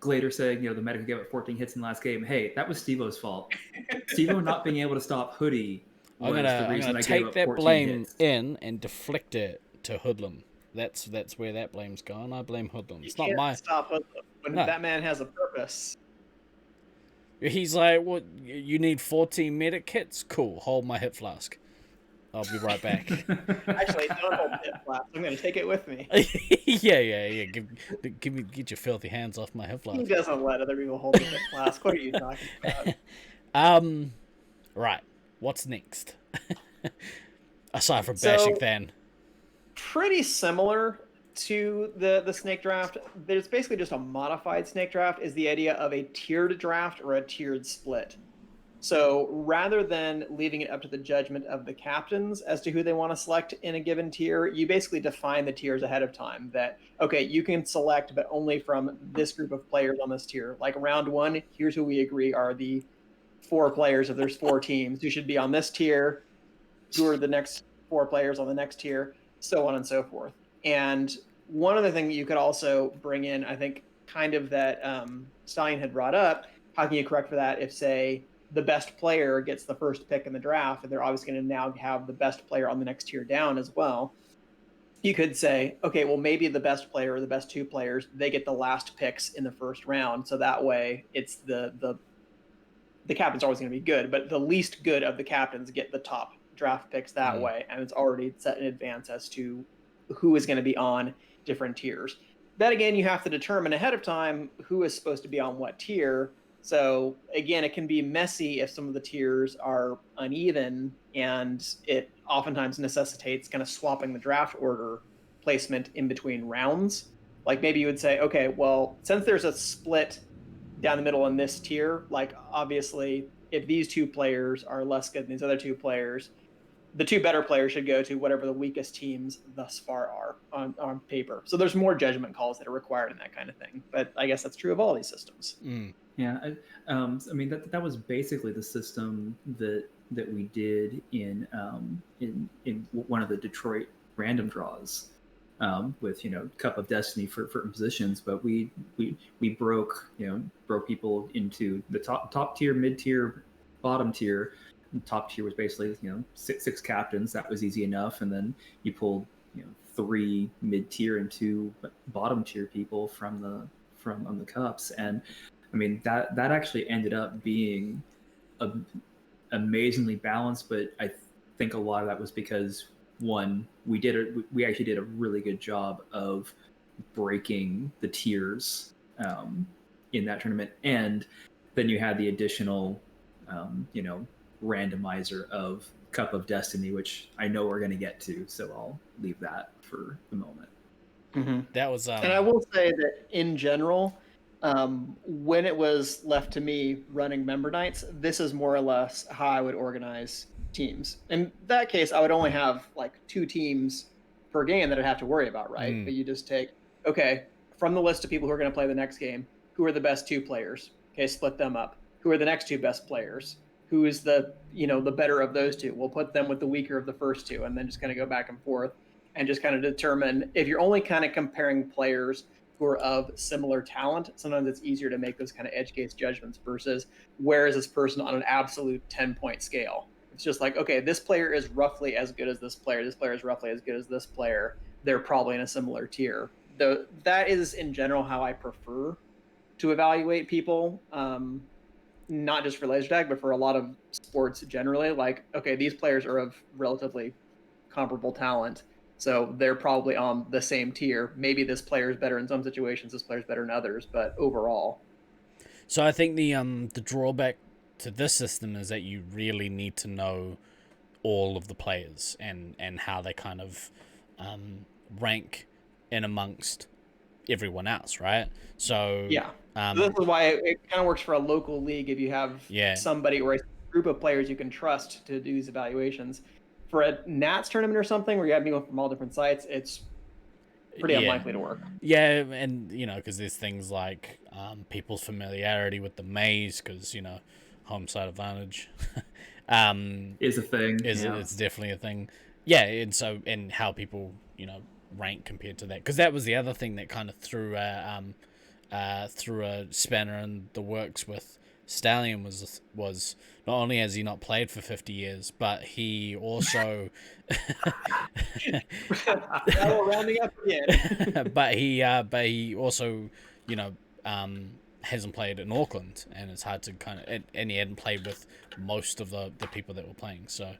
Glader saying, the medic gave it 14 hits in the last game. Hey, that was Steve-O's fault. Steve-O not being able to stop Hoodie was the reason I gave up 14 hits. I'm gonna take that blame in and deflect it to Hoodlum. That's where that blame's going. I blame Hoodlum. It's not my stop Hoodlum when that man has a purpose. He's like, "What? You need 14 medic kits? Cool. Hold my hip flask. I'll be right back." Actually, don't hold the hip flask. I'm gonna take it with me. Yeah. Get your filthy hands off my hip flask. He doesn't let other people hold the hip flask. What are you talking about? Right. What's next? Aside from bashing Than. Pretty similar to the snake draft. There's basically just a modified snake draft is the idea of a tiered draft or a tiered split. So rather than leaving it up to the judgment of the captains as to who they want to select in a given tier, you basically define the tiers ahead of time that, okay, you can select, but only from this group of players on this tier. Like round 1, here's who we agree are the 4 players if there's 4 teams who should be on this tier, who are the next 4 players on the next tier, so on and so forth. And one other thing that you could also bring in, I think, kind of that Stallion had brought up, how can you correct for that if, say, the best player gets the first pick in the draft, and they're obviously going to now have the best player on the next tier down as well. You could say, okay, well, maybe the best player or the best 2 players, they get the last picks in the first round. So that way it's the captain's always going to be good, but the least good of the captains get the top draft picks that way. And it's already set in advance as to who is going to be on different tiers. That, again, you have to determine ahead of time who is supposed to be on what tier. So again, it can be messy if some of the tiers are uneven, and it oftentimes necessitates kind of swapping the draft order placement in between rounds. Like maybe you would say, okay, well, since there's a split down the middle in this tier, like obviously if these 2 players are less good than these other 2 players, the 2 better players should go to whatever the weakest teams thus far are on paper. So there's more judgment calls that are required in that kind of thing. But I guess that's true of all these systems. Yeah, I mean that was basically the system that we did in one of the Detroit random draws with Cup of Destiny for certain positions, but we broke people into the top tier, mid tier, bottom tier. top tier was basically six captains. That was easy enough, and then you pulled 3 mid tier and 2 bottom tier people from the cups, and I mean that actually ended up being amazingly balanced. But I think a lot of that was because one, we actually did a really good job of breaking the tiers in that tournament, and then you had the additional randomizer of Cup of Destiny, which I know we're going to get to, so I'll leave that for the moment. Mm-hmm. That was And I will say that in general, when it was left to me running member nights, this is more or less how I would organize teams. In that case, I would only have like 2 teams per game that I'd have to worry about, right? But you just take, okay, from the list of people who are going to play the next game, who are the best 2 players? Okay, split them up. Who are the next 2 best players? Who is the the better of those 2? We'll put them with the weaker of the first 2, and then just kind of go back and forth and just kind of determine if you're only kind of comparing players who are of similar talent. Sometimes it's easier to make those kind of edge case judgments versus where is this person on an absolute 10-point scale. It's just like, okay, this player is roughly as good as this player. This player is roughly as good as this player. They're probably in a similar tier. Though that is in general how I prefer to evaluate people. Not just for laser tag, but for a lot of sports generally. Like, okay, these players are of relatively comparable talent, so they're probably on the same tier. Maybe this player is better in some situations, this player is better in others, but overall. So I think the drawback to this system is that you really need to know all of the players and how they kind of rank in amongst everyone else, right? So yeah, this is why it kind of works for a local league if you have somebody or a group of players you can trust to do these evaluations. For a Nats tournament or something where you have people from all different sites, it's pretty unlikely to work. Yeah, and because there's things like people's familiarity with the maze, because home side advantage is a thing. It's definitely a thing. Yeah, and how people rank compared to that, because that was the other thing that kind of threw a spanner in the works with Stallion was not only has he not played for 50 years, but he also rounding up again. but he also hasn't played in Auckland, and it's hard to and he hadn't played with most of the people that were playing, so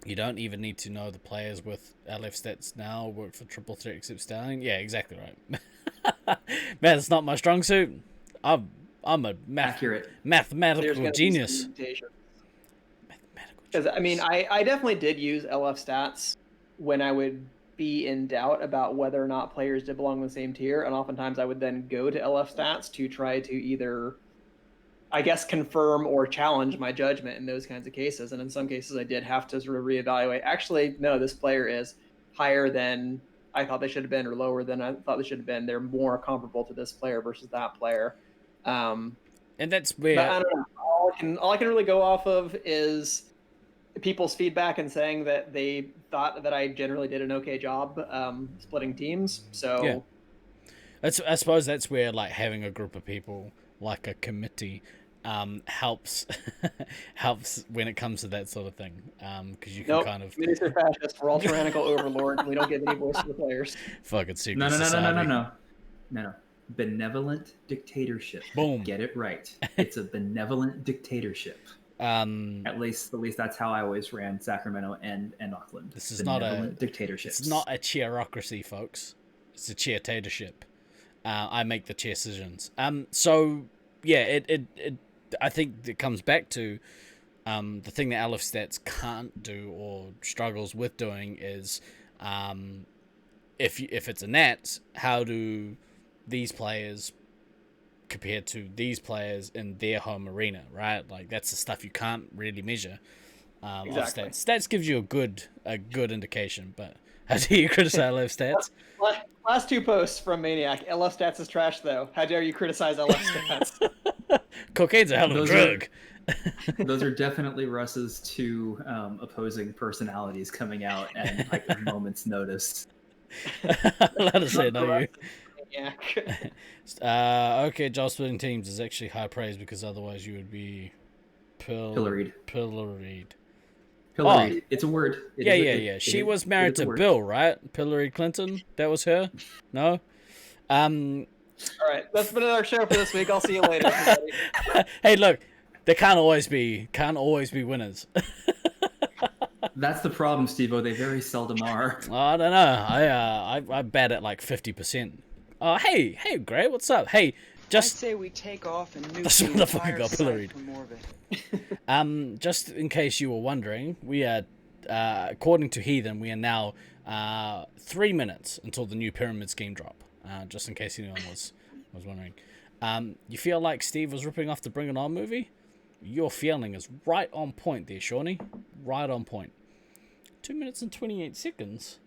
you don't even need to know the players with LF stats now work for Triple Threat except Stallion. Yeah, exactly right. Man, it's not my strong suit. I'm a mathematical genius. Because I mean, I definitely did use LF stats when I would be in doubt about whether or not players did belong in the same tier, and oftentimes I would then go to LF stats to try to either, I guess, confirm or challenge my judgment in those kinds of cases. And in some cases, I did have to sort of reevaluate. Actually, no, this player is higher than I thought they should have been, or lower than I thought they should have been. They're more comparable to this player versus that player. And that's where I don't know. All I can really go off of is people's feedback and saying that they thought that I generally did an okay job splitting teams. So yeah. I suppose that's where like having a group of people like a committee helps when it comes to that sort of thing, because you can kind of committees are fascist. We're all tyrannical overlords. We don't give any voice to the players. Fucking secret No. society. No. Benevolent dictatorship. Boom. Get it right. It's a benevolent dictatorship. At least that's how I always ran Sacramento and Auckland. This is not a dictatorship. It's not a chairocracy, folks. It's a chairtatorship. I make the chair decisions. So yeah, it I think it comes back to the thing that Aleph Stats can't do or struggles with doing is if it's a Nats, how do these players compared to these players in their home arena, right? Like that's the stuff you can't really measure. Exactly. Of stats gives you a good indication, but how do you criticize LF stats? Last 2 posts from Maniac. LF stats is trash, though. How dare you criticize LF stats? Cocaine's a hell of a drug. Those are definitely Russ's 2 opposing personalities coming out at like a moment's notice. Let us say no, you. Maniac. Okay, job splitting teams is actually high praise because otherwise you would be Pilloried. Pilloried. Pilloried. It's a word. It Yeah, is a- yeah, it- yeah. it She is- was it married is a to word. Bill, right? Pilloried Clinton. That was her. No. All right, that's been our show for this week. I'll see you later, everybody. Hey, look, there can't always be winners. That's the problem, Steve-O. They very seldom are. I don't know. I bet at like 50%. Oh, hey, Gray, what's up? Hey, I just say we take off and nuke This the motherfucker entire got site pilloried. from orbit. just in case you were wondering, we are according to Heathen, we are now 3 minutes until the new pyramid scheme drop. Just in case anyone was wondering. You feel like Steve was ripping off the Bring It On movie? Your feeling is right on point there, Shawnee. Right on point. 2 minutes and 28 seconds.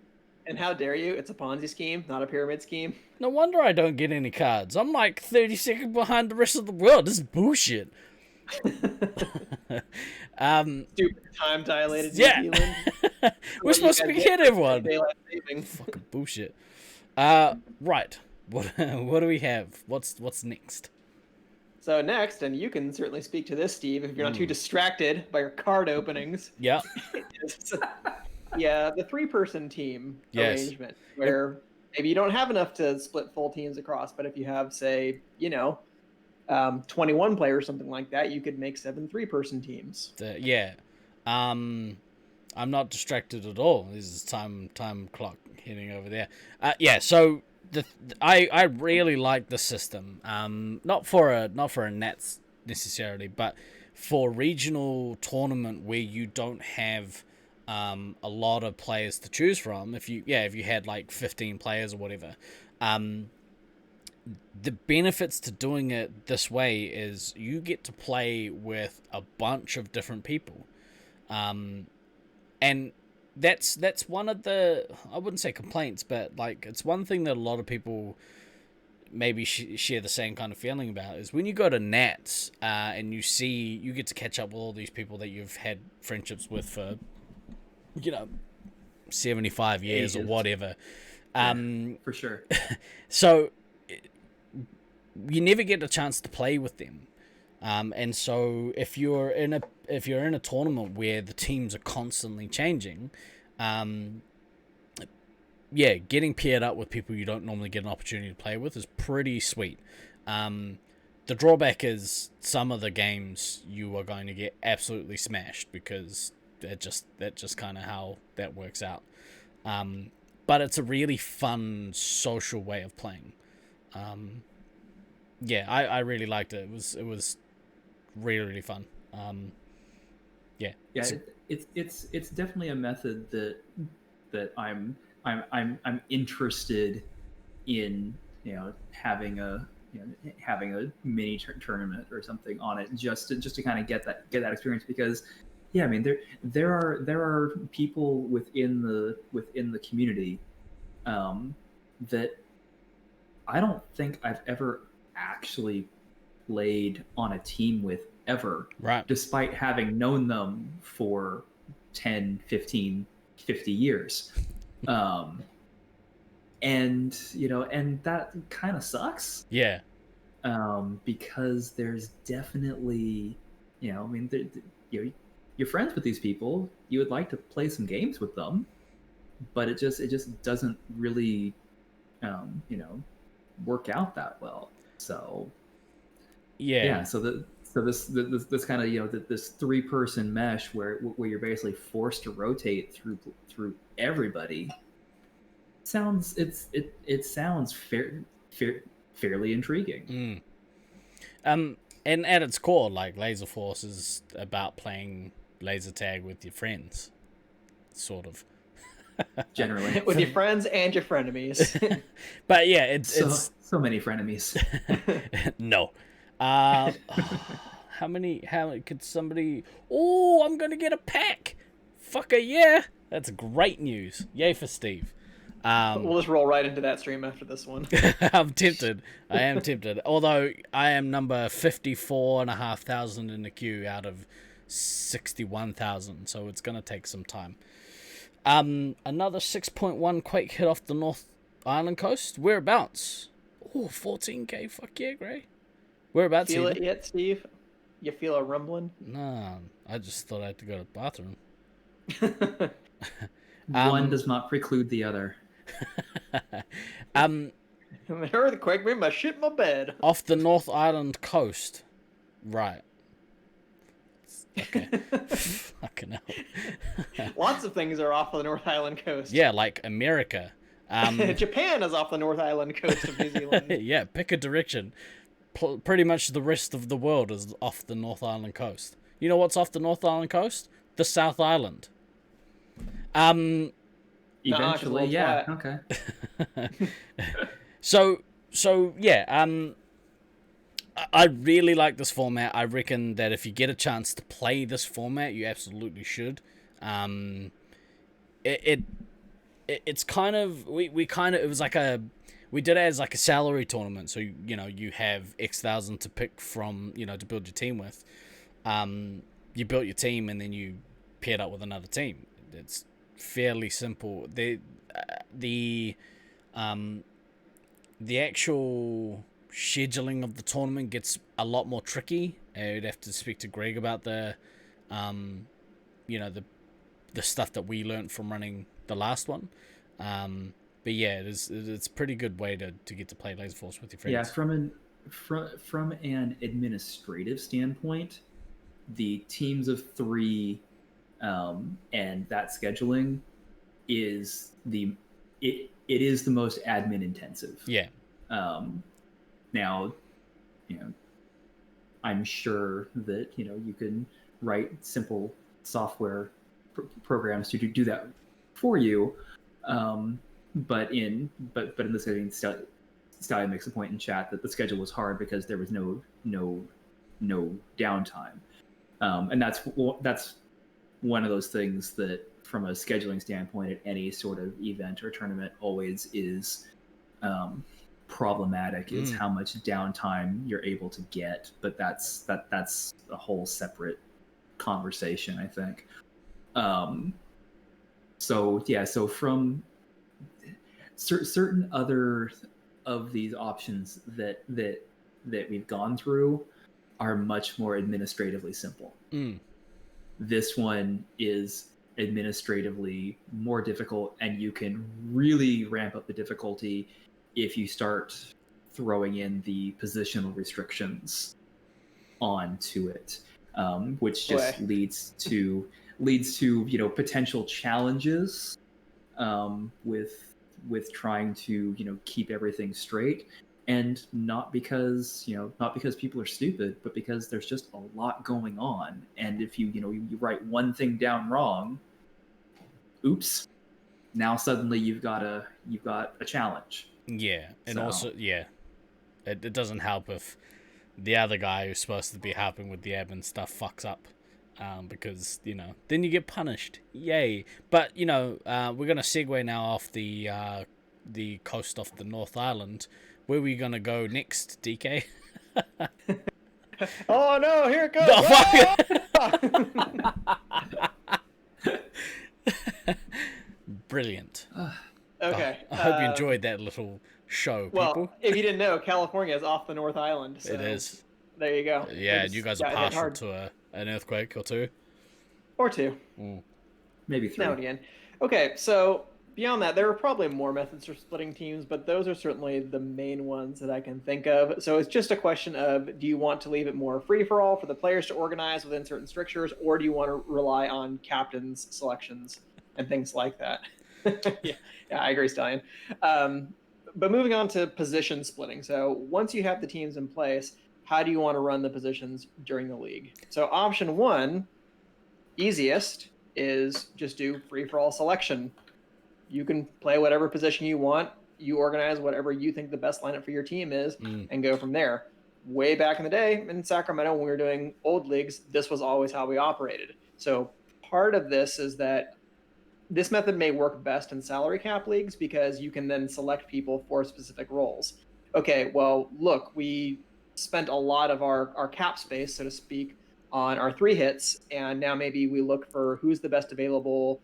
And how dare you? It's a Ponzi scheme, not a pyramid scheme. No wonder I don't get any cards. I'm like 30 seconds behind the rest of the world. This is bullshit. Stupid time dilated Yeah. New Zealand. We're supposed to be ahead, everyone. Daylight saving. Fucking bullshit. Right. What do we have? What's next? So next, and you can certainly speak to this, Steve, if you're not too distracted by your card openings. Yeah. Yeah, the 3-person team Yes. arrangement, where maybe you don't have enough to split full teams across, but if you have, say, 21 players, something like that, you could make 7 3-person teams. Yeah. I'm not distracted at all. This is time clock heading over there. Yeah. So I really like the system. Not for a Nats necessarily, but for regional tournament where you don't have a lot of players to choose from. If you had like 15 players or whatever, the benefits to doing it this way is you get to play with a bunch of different people, and that's one of the, I wouldn't say complaints, but like it's one thing that a lot of people maybe share the same kind of feeling about is when you go to Nats and you get to catch up with all these people that you've had friendships with for 75 years Ages. or whatever. For sure. So you never get a chance to play with them. And so if you're in a tournament where the teams are constantly changing, getting paired up with people you don't normally get an opportunity to play with is pretty sweet. The drawback is some of the games you are going to get absolutely smashed because that's just kind of how that works out. But it's a really fun social way of playing. I really liked it. It was really, really fun. Yeah, it's definitely a method that I'm interested in, having a mini tournament or something on it, just to kind of get that experience, because I mean there are people within the community that I don't think I've ever actually played on a team with ever, Right. despite having known them for 10, 15, 50 years. And that kind of sucks. Yeah. Because there's definitely, you're friends with these people. You would like to play some games with them, but it just doesn't really, work out that well. So so this kind of this 3-person mesh where you're basically forced to rotate through everybody sounds fairly intriguing. And at its core, like Laserforce is about playing laser tag with your friends, sort of. Generally, With your friends and your frenemies. But yeah, it's so many frenemies. no. How many could somebody? Oh, I'm gonna get a pack. Fucker, yeah. That's great news. Yay for Steve. We'll just roll right into that stream after this one. I'm tempted. I am tempted. Although I am number 54,500 in the queue out of 61,000, so it's gonna take some time. Another 6.1 quake hit off the North Island coast. Whereabouts? Oh, 14k. Fuck yeah, Gray. Whereabouts? Feel Even? it yet, Steve? You feel a rumbling? No, I just thought I had to go to the bathroom. One does not preclude the other. An earthquake made my shit in my bed. Off the North Island coast. Right. Okay. Fucking hell. Lots of things are off the North Island coast. Yeah, like America. Japan is off the North Island coast of New Zealand. Yeah, pick a direction. Pretty much the rest of the world is off the North Island coast. You know what's off the North Island coast? The South Island. Eventually, yeah. Okay. So yeah, I really like this format. I reckon that if you get a chance to play this format, you absolutely should. It's kind of we kind of, it was like we did it as like a salary tournament. So you know, you have X thousand to pick from, you know, to build your team with. You built your team and then you paired up with another team. It's fairly simple. The actual scheduling of the tournament gets a lot more tricky. I'd have to speak to Greg about the you know, the stuff that we learned from running the last one. But yeah, it's a pretty good way to get to play Laserforce with your friends. Yeah, from an administrative standpoint, the teams of 3 and that scheduling is it is the most admin intensive. Yeah. Now, you know, I'm sure that, you know, you can write simple software programs to do that for you. But in this case, Stallion makes a point in chat that the schedule was hard because there was no downtime. And that's one of those things that, from a scheduling standpoint, at any sort of event or tournament, always is problematic. Is how much downtime you're able to get, but that's a whole separate conversation, I think. So from certain other of these options that we've gone through are much more administratively simple. This one is administratively more difficult, and you can really ramp up the difficulty if you start throwing in the positional restrictions onto it, which just leads to you know, potential challenges with trying to, you know, keep everything straight. And not because people are stupid, but because there's just a lot going on. And if you write one thing down wrong, oops, now suddenly you've got a challenge. Yeah, and also, yeah, it doesn't help if the other guy who's supposed to be helping with the admin stuff fucks up, because, you know, then you get punished. Yay! But, you know, we're gonna segue now off the coast off the North Island. Where are we gonna go next, DK? Oh no, here it goes! No, fuck. Brilliant. Okay. I hope you enjoyed that little show, well, people. if you didn't know, California is off the North Island. So It is. there you go. Yeah, It's you guys are got hit partial hard. to an earthquake or two. Or 2. Maybe 3. Now and again. Okay, so beyond that, there are probably more methods for splitting teams, but those are certainly the main ones that I can think of. So it's just a question of, do you want to leave it more free-for-all for the players to organize within certain strictures, or do you want to rely on captains' selections and things like that? yeah, I agree, Stallion. But moving on to position splitting. So once you have the teams in place, how do you want to run the positions during the league? So option 1, easiest, is just do free-for-all selection. You can play whatever position you want. You organize whatever you think the best lineup for your team is and go from there. Way back in the day in Sacramento, when we were doing old leagues, this was always how we operated. So part of this is that this method may work best in salary cap leagues because you can then select people for specific roles. Okay, well, look, we spent a lot of our cap space, so to speak, on our 3 hits, and now maybe we look for who's the best available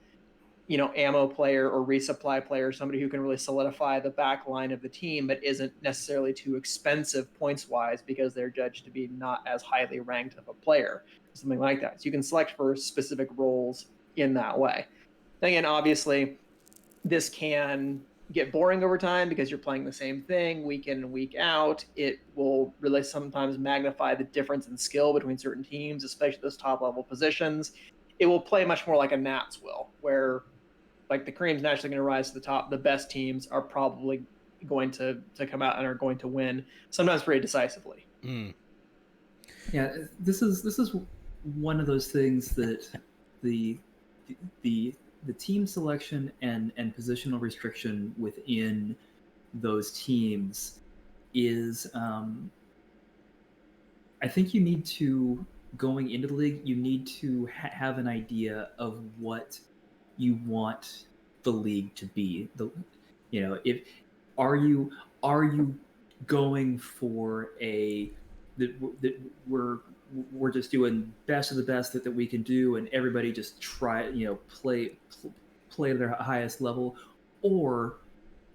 ammo player or resupply player, somebody who can really solidify the back line of the team, but isn't necessarily too expensive points wise because they're judged to be not as highly ranked of a player, something like that. So you can select for specific roles in that way. Again, obviously, this can get boring over time because you're playing the same thing week in and week out. It will really sometimes magnify the difference in skill between certain teams, especially those top level positions. It will play much more like a Nats will, where like the cream's naturally going to rise to the top. The best teams are probably going to come out and are going to win, sometimes very decisively. Yeah, this is one of those things that the team selection and positional restriction within those teams is I think you need to, going into the league, you need to have an idea of what you want the league to be. If are you going for that we're just doing best of the best that we can do, and everybody just try play to their highest level, or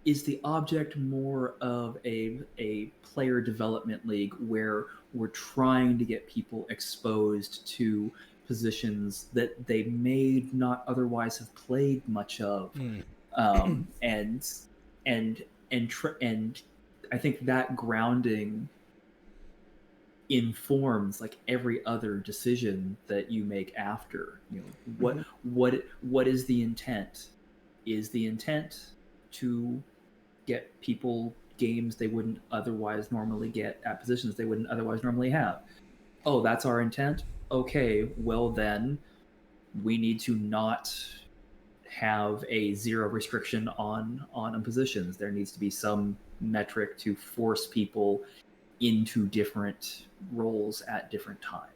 is the object more of a player development league where we're trying to get people exposed to positions that they may not otherwise have played much of, and I think that grounding informs like every other decision that you make after. What is the intent? Is the intent to get people games they wouldn't otherwise normally get at positions they wouldn't otherwise normally have? Oh, that's our intent? Okay, well then we need to not have a zero restriction on positions. There needs to be some metric to force people into different roles at different times.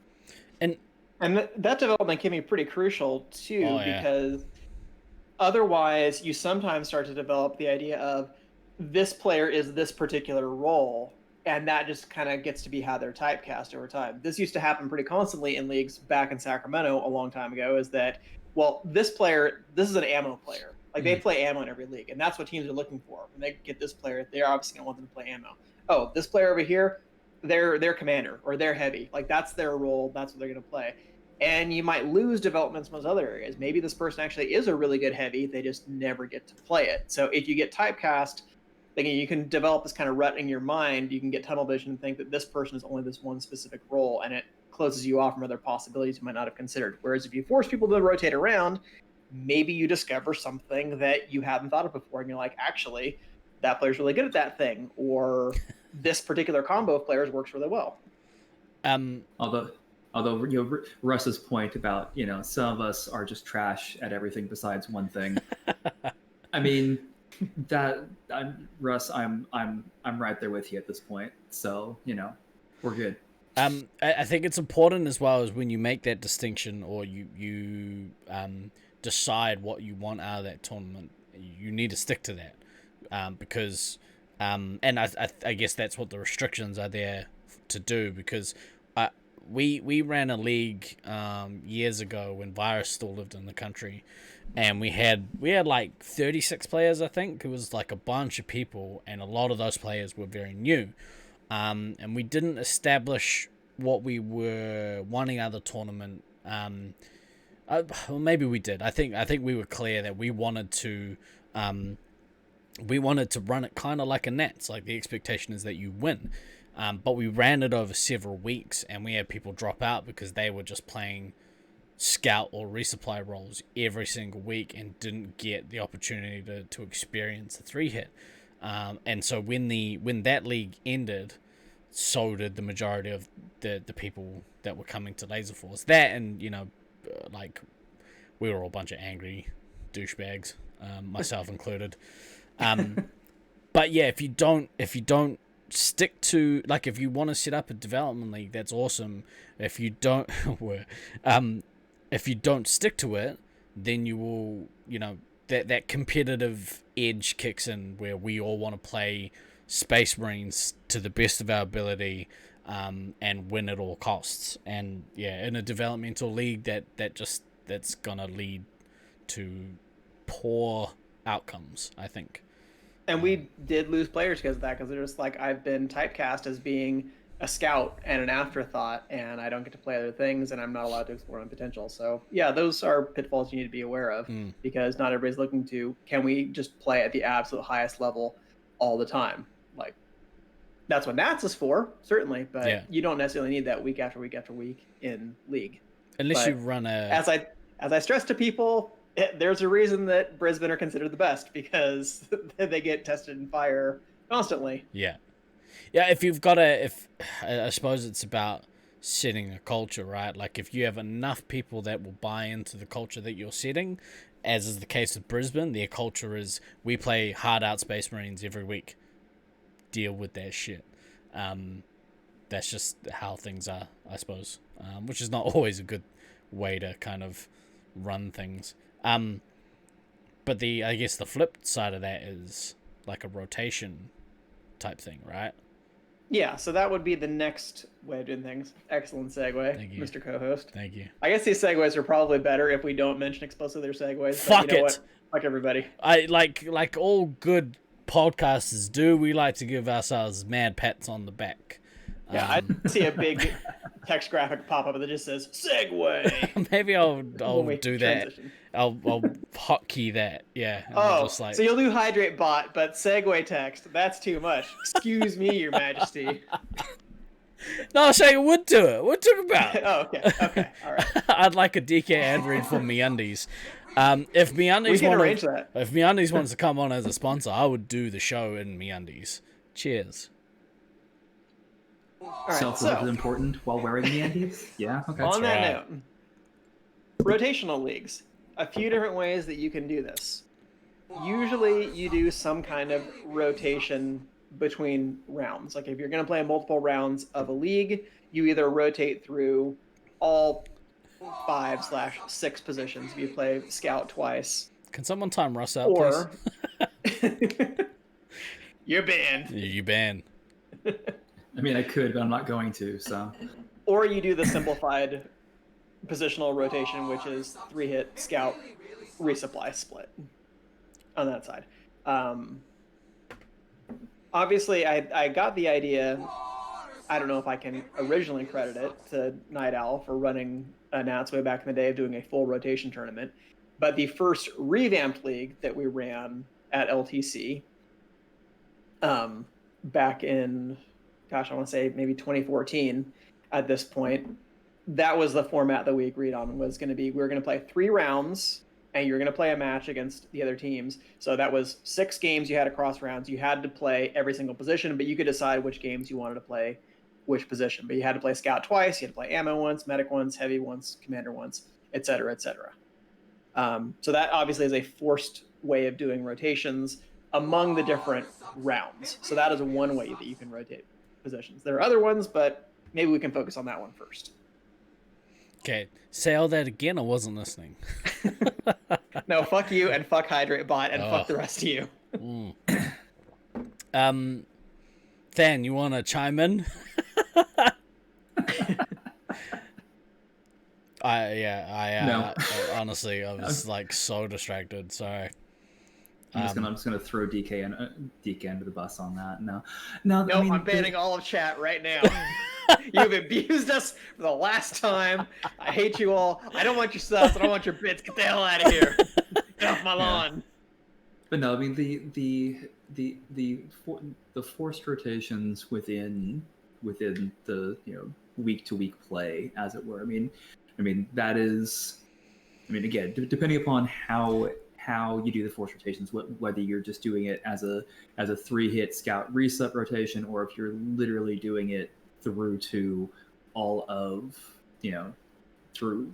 And that development can be pretty crucial too, because otherwise you sometimes start to develop the idea of this player is this particular role, and that just kind of gets to be how they're typecast over time. This used to happen pretty constantly in leagues back in Sacramento a long time ago, is that, well, this is an ammo player. Like they play ammo in every league, and that's what teams are looking for. When they get this player, they're obviously going to want them to play ammo. Oh, this player over here, they're commander or they're heavy. Like that's their role. That's what they're going to play. And you might lose developments in those other areas. Maybe this person actually is a really good heavy. They just never get to play it. So if you get typecast, thinking you can develop this kind of rut in your mind, you can get tunnel vision and think that this person is only this one specific role, and it closes you off from other possibilities you might not have considered. Whereas if you force people to rotate around, maybe you discover something that you hadn't thought of before, and you're like, actually, that player's really good at that thing, or this particular combo of players works really well. Although Russ's point about some of us are just trash at everything besides one thing. I mean, Russ, I'm right there with you at this point. So we're good. I think it's important as well as when you make that distinction, or you decide what you want out of that tournament, you need to stick to that, because and I guess that's what the restrictions are there to do, because we ran a league years ago when Virus still lived in the country, and we had like 36 players. I think it was like a bunch of people, and a lot of those players were very new, and we didn't establish what we were wanting out of the tournament. Well, maybe we did. I think we were clear that we wanted to run it kind of like a Nats. Like the expectation is that you win. But we ran it over several weeks, and we had people drop out because they were just playing scout or resupply roles every single week and didn't get the opportunity to experience the 3-hit. And so when that league ended, so did the majority of the people that were coming to Laserforce. That, and like we were all a bunch of angry douchebags, myself included. But yeah, if you don't stick to, like, if you want to set up a development league, that's awesome. If you don't if you don't stick to it, then you will, that competitive edge kicks in, where we all want to play Space Marines to the best of our ability, and win at all costs. And yeah, in a developmental league, that's gonna lead to poor outcomes, I think. And we did lose players because of that, because they're just like, I've been typecast as being a scout and an afterthought, and I don't get to play other things, and I'm not allowed to explore my potential. So yeah, those are pitfalls you need to be aware of, because not everybody's looking to, can we just play at the absolute highest level all the time? Like, that's what Nats is for, certainly, but you don't necessarily need that week after week after week in League. Unless But you run a... As I stress to people, there's a reason that Brisbane are considered the best, because they get tested in fire constantly. Yeah. Yeah, if you've got I suppose it's about setting a culture, right? Like, if you have enough people that will buy into the culture that you're setting, as is the case with Brisbane, their culture is, we play hard out Space Marines every week. Deal with that shit. That's just how things are, I suppose. Which is not always a good way to kind of run things. But I guess the flip side of that is like a rotation type thing, right? Yeah, so that would be the next way of doing things. Excellent segue, Thank you. Mr. Co-host. Thank you. I guess these segues are probably better if we don't mention explicitly their segues. Fuck but you know it. What? Fuck everybody. I like all good podcasters do. We like to give ourselves mad pats on the back. Yeah, I see a big text graphic pop up that just says segue. Maybe I'll When we do that. transition. I'll hotkey that. Yeah. and Oh, just like... so you'll do hydrate bot, but segue text. That's too much. Excuse me, Your Majesty. No, I was saying would do it. What talk about? Oh, okay. Okay. All right. I'd like a DK ad read for MeUndies. If MeUndies We can arrange that. If MeUndies wants to come on as a sponsor, I would do the show in MeUndies. Cheers. All right. Self-love So, is important while wearing the Andes. Yeah. Okay. on that right. note, rotational leagues. A few different ways that you can do this. Usually, you do some kind of rotation between rounds. Like if you're going to play multiple rounds of a league, you either rotate through all 5/6 positions. If you play scout twice, Can someone time Russ out, or please? you're banned. You ban. I mean, I could, but I'm not going to. So. Or you do the simplified positional rotation, which is 3-hit scout resupply split on that side. Obviously, I got the idea. I don't know if I can originally credit it to Night Owl for running a Nats way back in the day of doing a full rotation tournament. But the first revamped league that we ran at LTC back in, gosh, I want to say maybe 2014 at this point, that was the format that we agreed on, was going to be, we were going to play 3 rounds and you're going to play a match against the other teams. So that was 6 games you had across rounds. You had to play every single position, but you could decide which games you wanted to play which position. But you had to play scout twice, you had to play ammo once, medic once, heavy once, commander once, etc., etc. So that obviously is a forced way of doing rotations among the different rounds. So that is one way that you can rotate positions. There are other ones, but maybe we can focus on that one first. Okay, say all that again. I wasn't listening. No, fuck you and fuck Hydrate Bot and fuck the rest of you. Dan, you want to chime in? No. Honestly, I was like so distracted. Sorry. I'm just gonna throw DK under the bus on that. No, I mean, I'm banning all of chat right now. You've abused us for the last time. I hate you all. I don't want your stuff. I don't want your bits. Get the hell out of here. Get off my lawn. But no, I mean the forced rotations within the week to week play, as it were. I mean that is. I mean, again, depending upon how you do the force rotations, whether you're just doing it as a 3-hit scout reset rotation, or if you're literally doing it through to all of through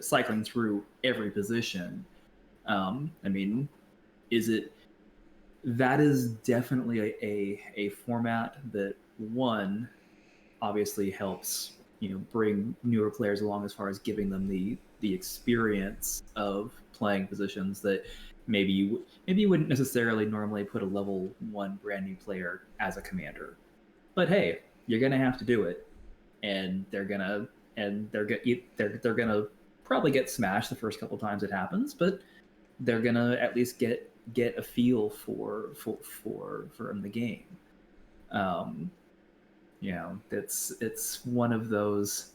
cycling through every position. I mean, that is definitely a format that one obviously helps bring newer players along as far as giving them the experience of playing positions that maybe you wouldn't necessarily normally put a level 1 brand new player as a commander. But hey, you're gonna have to do it, and they're gonna probably get smashed the first couple times it happens. But they're gonna at least get a feel for the game. You know, it's one of those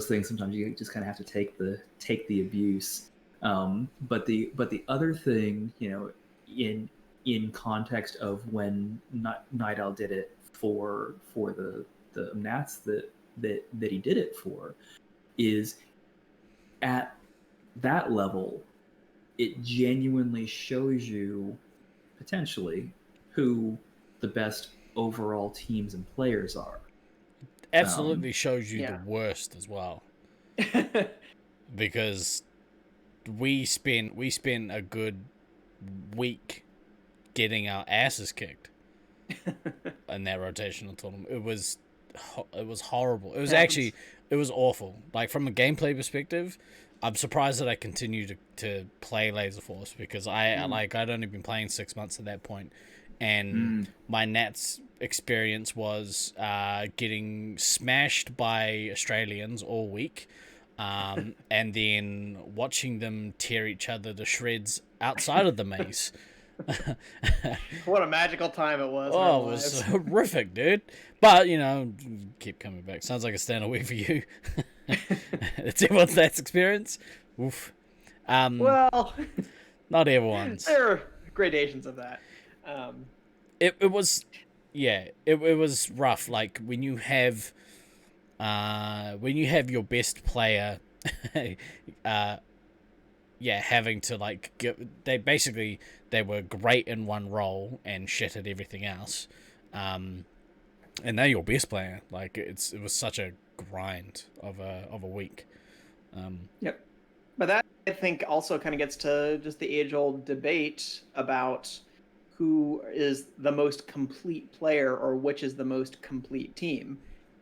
things. Sometimes you just kind of have to take the abuse. But the other thing, you know, in context of when Night Owl did it for the Nats that he did it for, is at that level, it genuinely shows you potentially who the best overall teams and players are. Absolutely shows you yeah. the worst as well. Because we spent a good week getting our asses kicked in that rotational tournament. It was horrible. It was actually, it was awful. Like, from a gameplay perspective, I'm surprised that I continue to play Laserforce, because I'd only been playing 6 months at that point, and my Nats experience was getting smashed by Australians all week, and then watching them tear each other to shreds outside of the maze. What a magical time it was. Oh, it was horrific, dude. But, you know, keep coming back. Sounds like a stand away for you. It's everyone's Nats experience. Oof. Well, not everyone's. there are gradations of that. It was, yeah, it was rough. Like, when you have your best player, having to, like, they were great in one role and shit at everything else, and they're your best player. Like, it was such a grind of a week. Yep. But that, I think, also kind of gets to just the age-old debate about who is the most complete player, or which is the most complete team.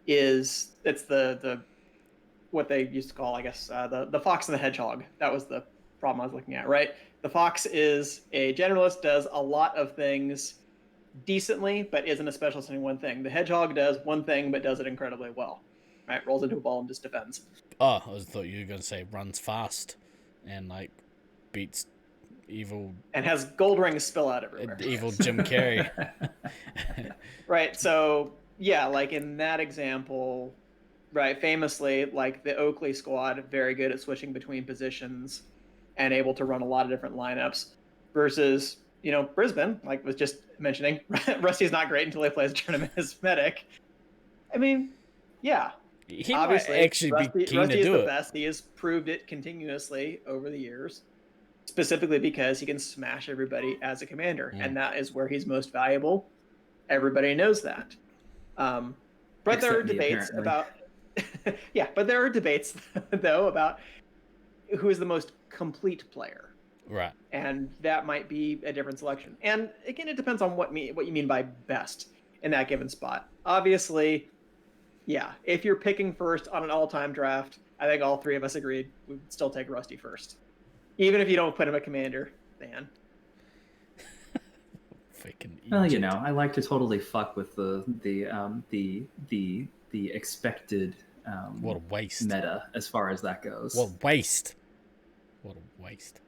It's the what they used to call, I guess, the fox and the hedgehog. That was the problem I was looking at, right? The fox is a generalist, does a lot of things decently, but isn't a specialist in one thing. The hedgehog does one thing, but does it incredibly well, right? Rolls into a ball and just defends. Oh, I thought you were going to say runs fast and, like, beats evil... And has gold rings spill out everywhere. Evil Jim Carrey. Right, so, yeah, like in that example, right, famously, like the Oakley squad, very good at switching between positions and able to run a lot of different lineups, versus, you know, Brisbane, like was just mentioning, Rusty's not great until he plays a tournament as medic. I mean, yeah. He obviously, might actually be keen Rusty to is do the it. best. He has proved it continuously over the years, specifically because he can smash everybody as a commander, and that is where he's most valuable. Everybody knows that. But there are debates about... yeah, but there are debates, though, about who is the most complete player. Right. And that might be a different selection. And again, it depends on what you mean by best in that given spot. Obviously, yeah, if you're picking first on an all-time draft, I think all three of us agreed we'd still take Rusty first. Even if you don't put him a commander, Dan. Well, you know, I like to totally fuck with the expected what a waste meta as far as that goes. What a waste. What a waste.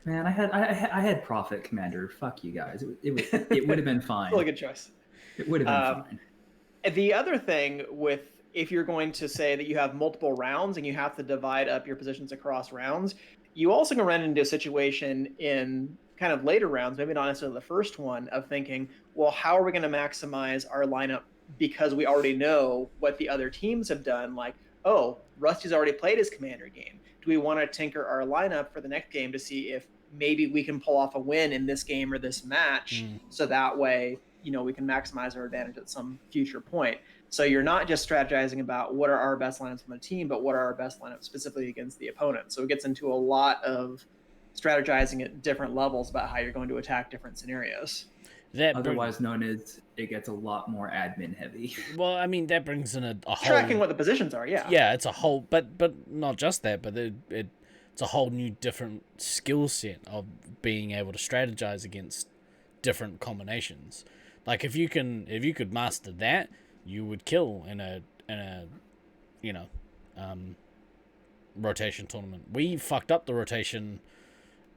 Man, I had Prophet Commander. Fuck you guys. It would have been fine. Still a good choice. It would have been fine. The other thing with, if you're going to say that you have multiple rounds and you have to divide up your positions across rounds, you also can run into a situation in kind of later rounds, maybe not necessarily the first one, of thinking, well, how are we going to maximize our lineup, because we already know what the other teams have done? Like, oh, Rusty's already played his commander game. Do we want to tinker our lineup for the next game to see if maybe we can pull off a win in this game or this match, so that way, you know, we can maximize our advantage at some future point? So you're not just strategizing about what are our best lineups on the team, but what are our best lineups specifically against the opponent. So it gets into a lot of strategizing at different levels about how you're going to attack different scenarios. Otherwise known as, it gets a lot more admin heavy. Well, I mean, that brings in a whole... Tracking what the positions are, yeah. Yeah, it's a whole... But not just that, but it's a whole new different skill set of being able to strategize against different combinations. Like, if you could master that, you would kill in a you know, rotation tournament. We fucked up the rotation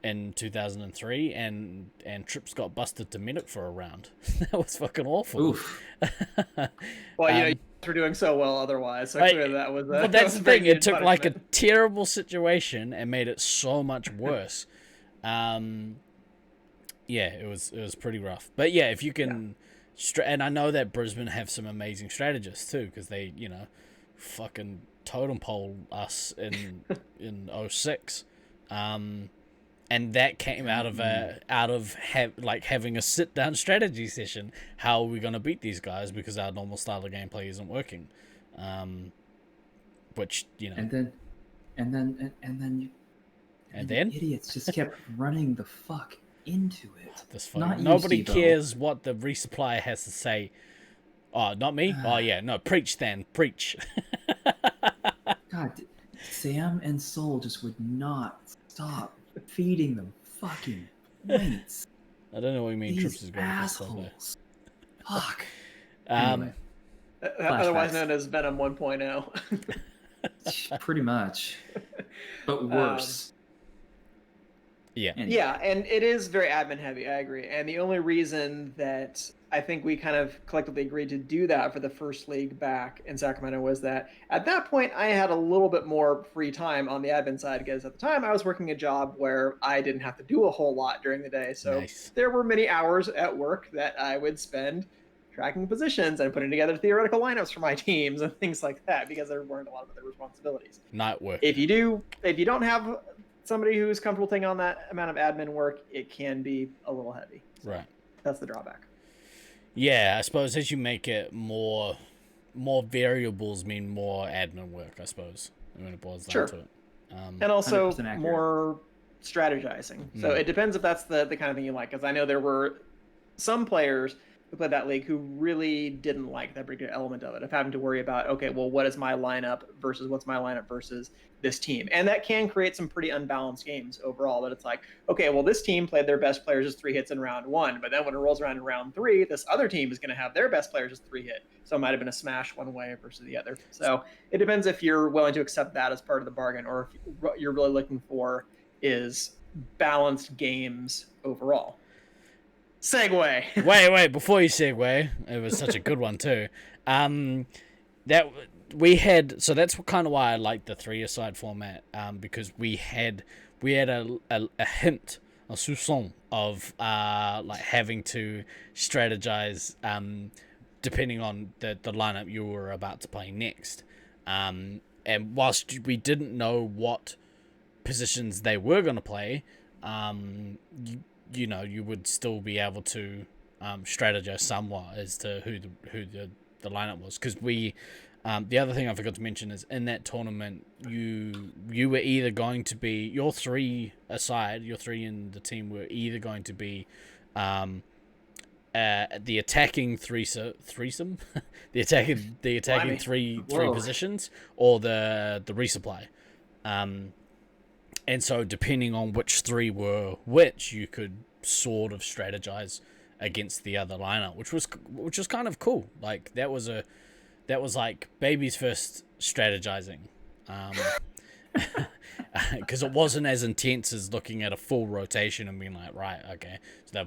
in 2003, and Trips got busted to medic for a round. That was fucking awful. Oof. Well, you know, you guys were doing so well otherwise, so Right. clearly that was. But that that's was the very thing. It needed took like a punishment. terrible situation and made it so much worse. Yeah, it was pretty rough. But yeah, if you can, and I know that Brisbane have some amazing strategists too, because they, you know, fucking totem pole us in 06. And that came out of having a sit down strategy session. How are we gonna beat these guys because our normal style of gameplay isn't working? Which, you know, And then idiots just kept running the fuck into it. this Not fucking, you, nobody Steve-O. cares what the resupply has to say. Oh, not me. Oh yeah, no, preach then, preach. God, Sam and Soul just would not stop feeding them fucking points. I don't know what you mean. Trips These is going to stuff there. assholes. Fuck. Um, Anyway, Otherwise flashbacks. known as Venom 1.0. Pretty much, but worse. yeah. Anyway. Yeah, and it is very admin heavy, I agree. And the only reason that I think we kind of collectively agreed to do that for the first league back in Sacramento was that at that point I had a little bit more free time on the admin side, because at the time I was working a job where I didn't have to do a whole lot during the day. So Nice. there were many hours at work that I would spend tracking positions and putting together theoretical lineups for my teams and things like that, because there weren't a lot of other responsibilities. Night work. If you don't have somebody who's comfortable taking on that amount of admin work, it can be a little heavy. So Right. that's the drawback. Yeah, I suppose as you make it more variables mean more admin work, I suppose, when it boils down Sure. to it. And also 100% accurate. more strategizing. So it depends if that's the kind of thing you like, because I know there were some players who played that league who really didn't like that particular element of it, of having to worry about, okay, well, what is my lineup versus what's my lineup versus this team? And that can create some pretty unbalanced games overall, that it's like, okay, well, this team played their best players as 3 hits in round 1, but then when it rolls around in round 3, this other team is going to have their best players as 3 hit. So it might have been a smash one way versus the other. So it depends if you're willing to accept that as part of the bargain, or if what you're really looking for is balanced games overall. Segue. Wait, before you segue, it was such a good one too. That we had, so that's kind of why I like the 3-a-side format, because we had a hint, a soupçon of like having to strategize depending on the lineup you were about to play next. And whilst we didn't know what positions they were going to play, you know, you would still be able to strategize somewhat as to who the lineup was, because we the other thing I forgot to mention is in that tournament you were either going to be your 3 in the team were either going to be the attacking threesome the attacking Blimey. three Whoa. positions, or the resupply. And so depending on which 3 were which, you could sort of strategize against the other lineup, which was kind of cool. Like that was like baby's first strategizing, because it wasn't as intense as looking at a full rotation and being like, right, okay, so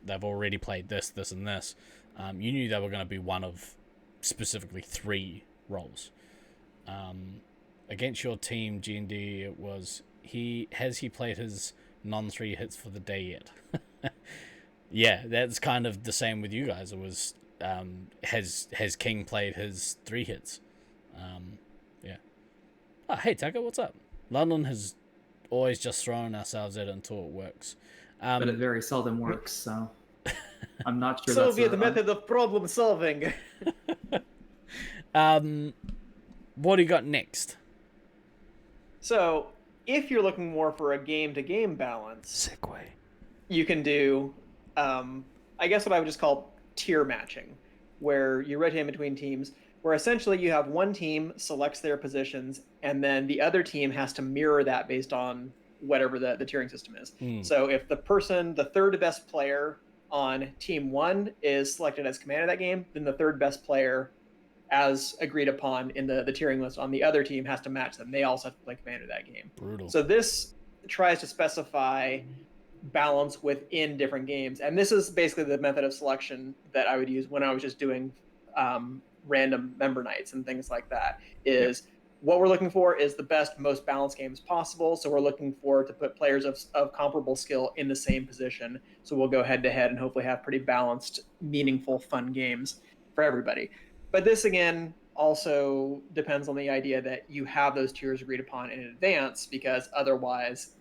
they've already played this, and this. You knew they were going to be one of specifically 3 roles. Against your team, G&D, it was has he played his non-3 hits for the day yet? Yeah, that's kind of the same with you guys. It was has King played his 3 hits? Yeah. Oh, hey Tucker, what's up? London has always just thrown ourselves at it until it works. But it very seldom works, so I'm not sure. Soviet that's method of problem solving. What do you got next? So if you're looking more for a game-to-game balance, Segue. you can do, I guess what I would just call tier matching, where you rotate between teams, where essentially you have one team selects their positions, and then the other team has to mirror that based on whatever the tiering system is. So if the third best player on team 1 is selected as commander of that game, then the third best player, as agreed upon in the tiering list on the other team, has to match them. They also have to play commander that game. Brutal. So this tries to specify balance within different games, and this is basically the method of selection that I would use when I was just doing random member nights and things like that. Is what we're looking for is the best, most balanced games possible. So we're looking for to put players of comparable skill in the same position. So we'll go head to head and hopefully have pretty balanced, meaningful, fun games for everybody. But this again also depends on the idea that you have those tiers agreed upon in advance, because otherwise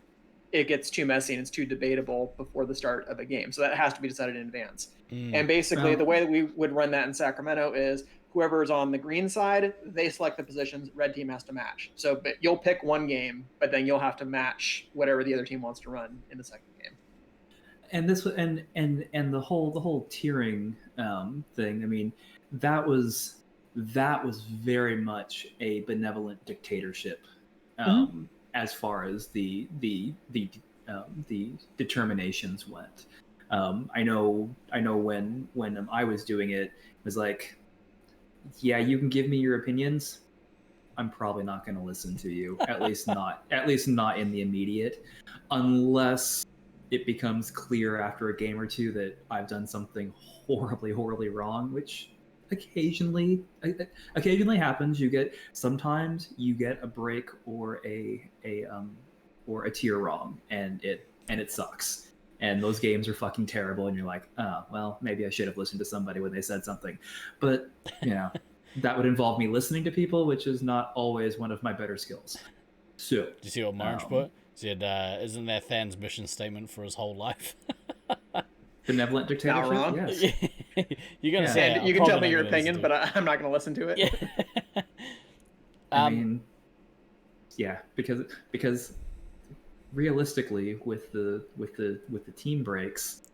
it gets too messy and it's too debatable before the start of a game. So that has to be decided in advance. And basically the way that we would run that in Sacramento is whoever is on the green side, they select the positions, red team has to match. So but you'll pick one game, but then you'll have to match whatever the other team wants to run in the second game. And this and the whole tiering thing, I mean, that was very much a benevolent dictatorship as far as the determinations went. I know when I was doing it, it was like, yeah, you can give me your opinions. I'm probably not going to listen to you. At least not in the immediate, unless it becomes clear after a game or two that I've done something horribly wrong, which occasionally happens. Sometimes you get a break or a tier wrong, and it sucks. And those games are fucking terrible, and you're like, oh, well, maybe I should have listened to somebody when they said something. But, that would involve me listening to people, which is not always one of my better skills. So, do you see what Marge put? Said, isn't that Than's mission statement for his whole life? Benevolent dictatorship? Not wrong. Yes. You're going to say you can tell me your opinion, but I'm not going to listen to it. Yeah. I mean, yeah, because realistically, with the team breaks,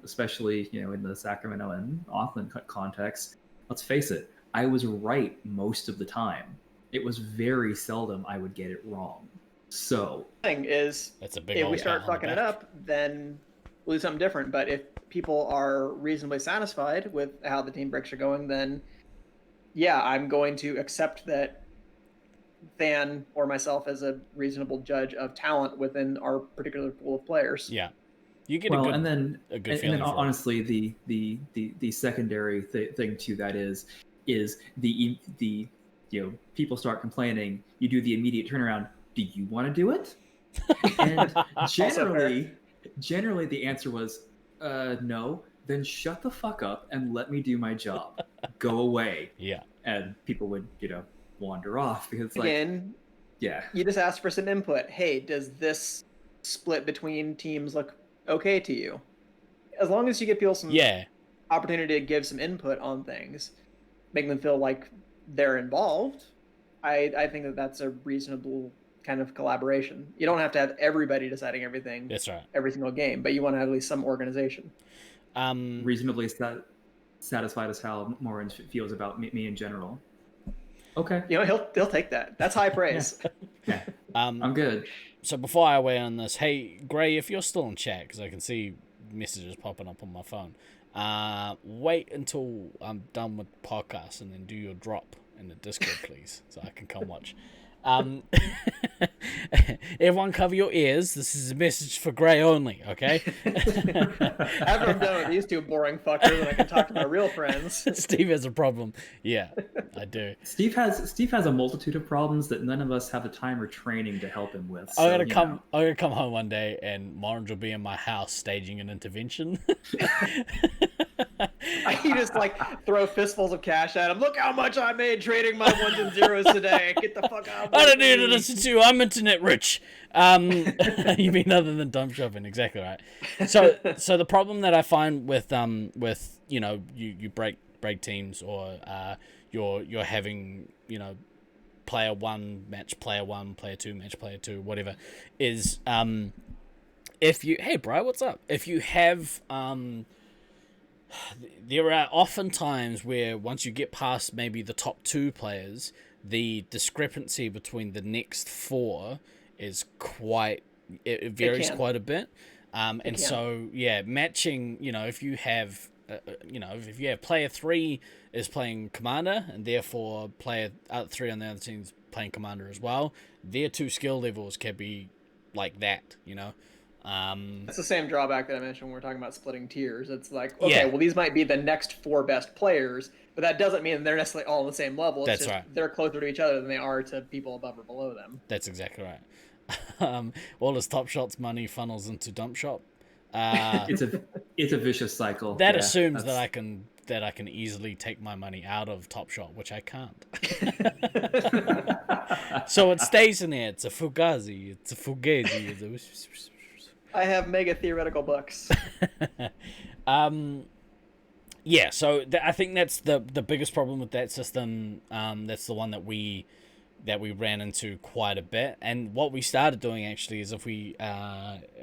especially in the Sacramento and Auckland context, let's face it, I was right most of the time. It was very seldom I would get it wrong. So thing is, that's a big if we start fucking it up, then we'll do something different. But if people are reasonably satisfied with how the team breaks are going, then yeah, I'm going to accept that Than or myself as a reasonable judge of talent within our particular pool of players. Yeah, you get and then honestly, the secondary thing to that is the people start complaining. You do the immediate turnaround. Do you want to do it? And generally the answer was no. Then shut the fuck up and let me do my job. Go away. Yeah. And people would wander off because again, you just ask for some input. Hey, does this split between teams look okay to you? As long as you give people some opportunity to give some input on things, make them feel like they're involved, I think that that's a reasonable kind of collaboration. You don't have to have everybody deciding everything. That's right. Every single game, but you want to have at least some organization. Reasonably satisfied as how Morin feels about me in general. Okay. He'll take that. That's high praise. Yeah. I'm good. So before I weigh on this, hey Gray, if you're still in chat, because I can see messages popping up on my phone, wait until I'm done with the podcast and then do your drop in the Discord, please, so I can come watch. Everyone cover your ears. This is a message for Gray only, okay? After I'm done with these two boring fuckers and I can talk to my real friends. Steve has a problem. Yeah, I do. Steve has a multitude of problems that none of us have the time or training to help him with. So, I'm gonna come home one day and Marge will be in my house staging an intervention. You just throw fistfuls of cash at him. Look how much I made trading my ones and zeros today. Get the fuck out of I don't need to listen to. I'm internet rich. You mean other than dumb shopping? Exactly right. So the problem that I find with you break teams, or you're having player one match player one, player two match player two, whatever, is if you bro, what's up? If you have there are often times where once you get past maybe the top two players, the discrepancy between the next four is it varies quite a bit. So matching, if you have player 3 is playing commander and therefore player 3 on the other team is playing commander as well, their two skill levels can be like that, you know. It's the same drawback that I mentioned when we're talking about splitting tiers. It's like, okay, Yeah. well, these might be the next 4 best players, but that doesn't mean they're necessarily all on the same level. It's That's just right. they're closer to each other than they are to people above or below them. That's exactly right. All his Top Shot's money funnels into Dump Shop. It's a vicice cycle. That Yeah, assumes that's- that I can easily take my money out of Top Shot, which I can't. So it stays in there. It's a fugazi. It's a fugazi. I have mega theoretical books. Yeah, so I think that's the biggest problem with that system. That's the one that we ran into quite a bit. And what we started doing actually is if we,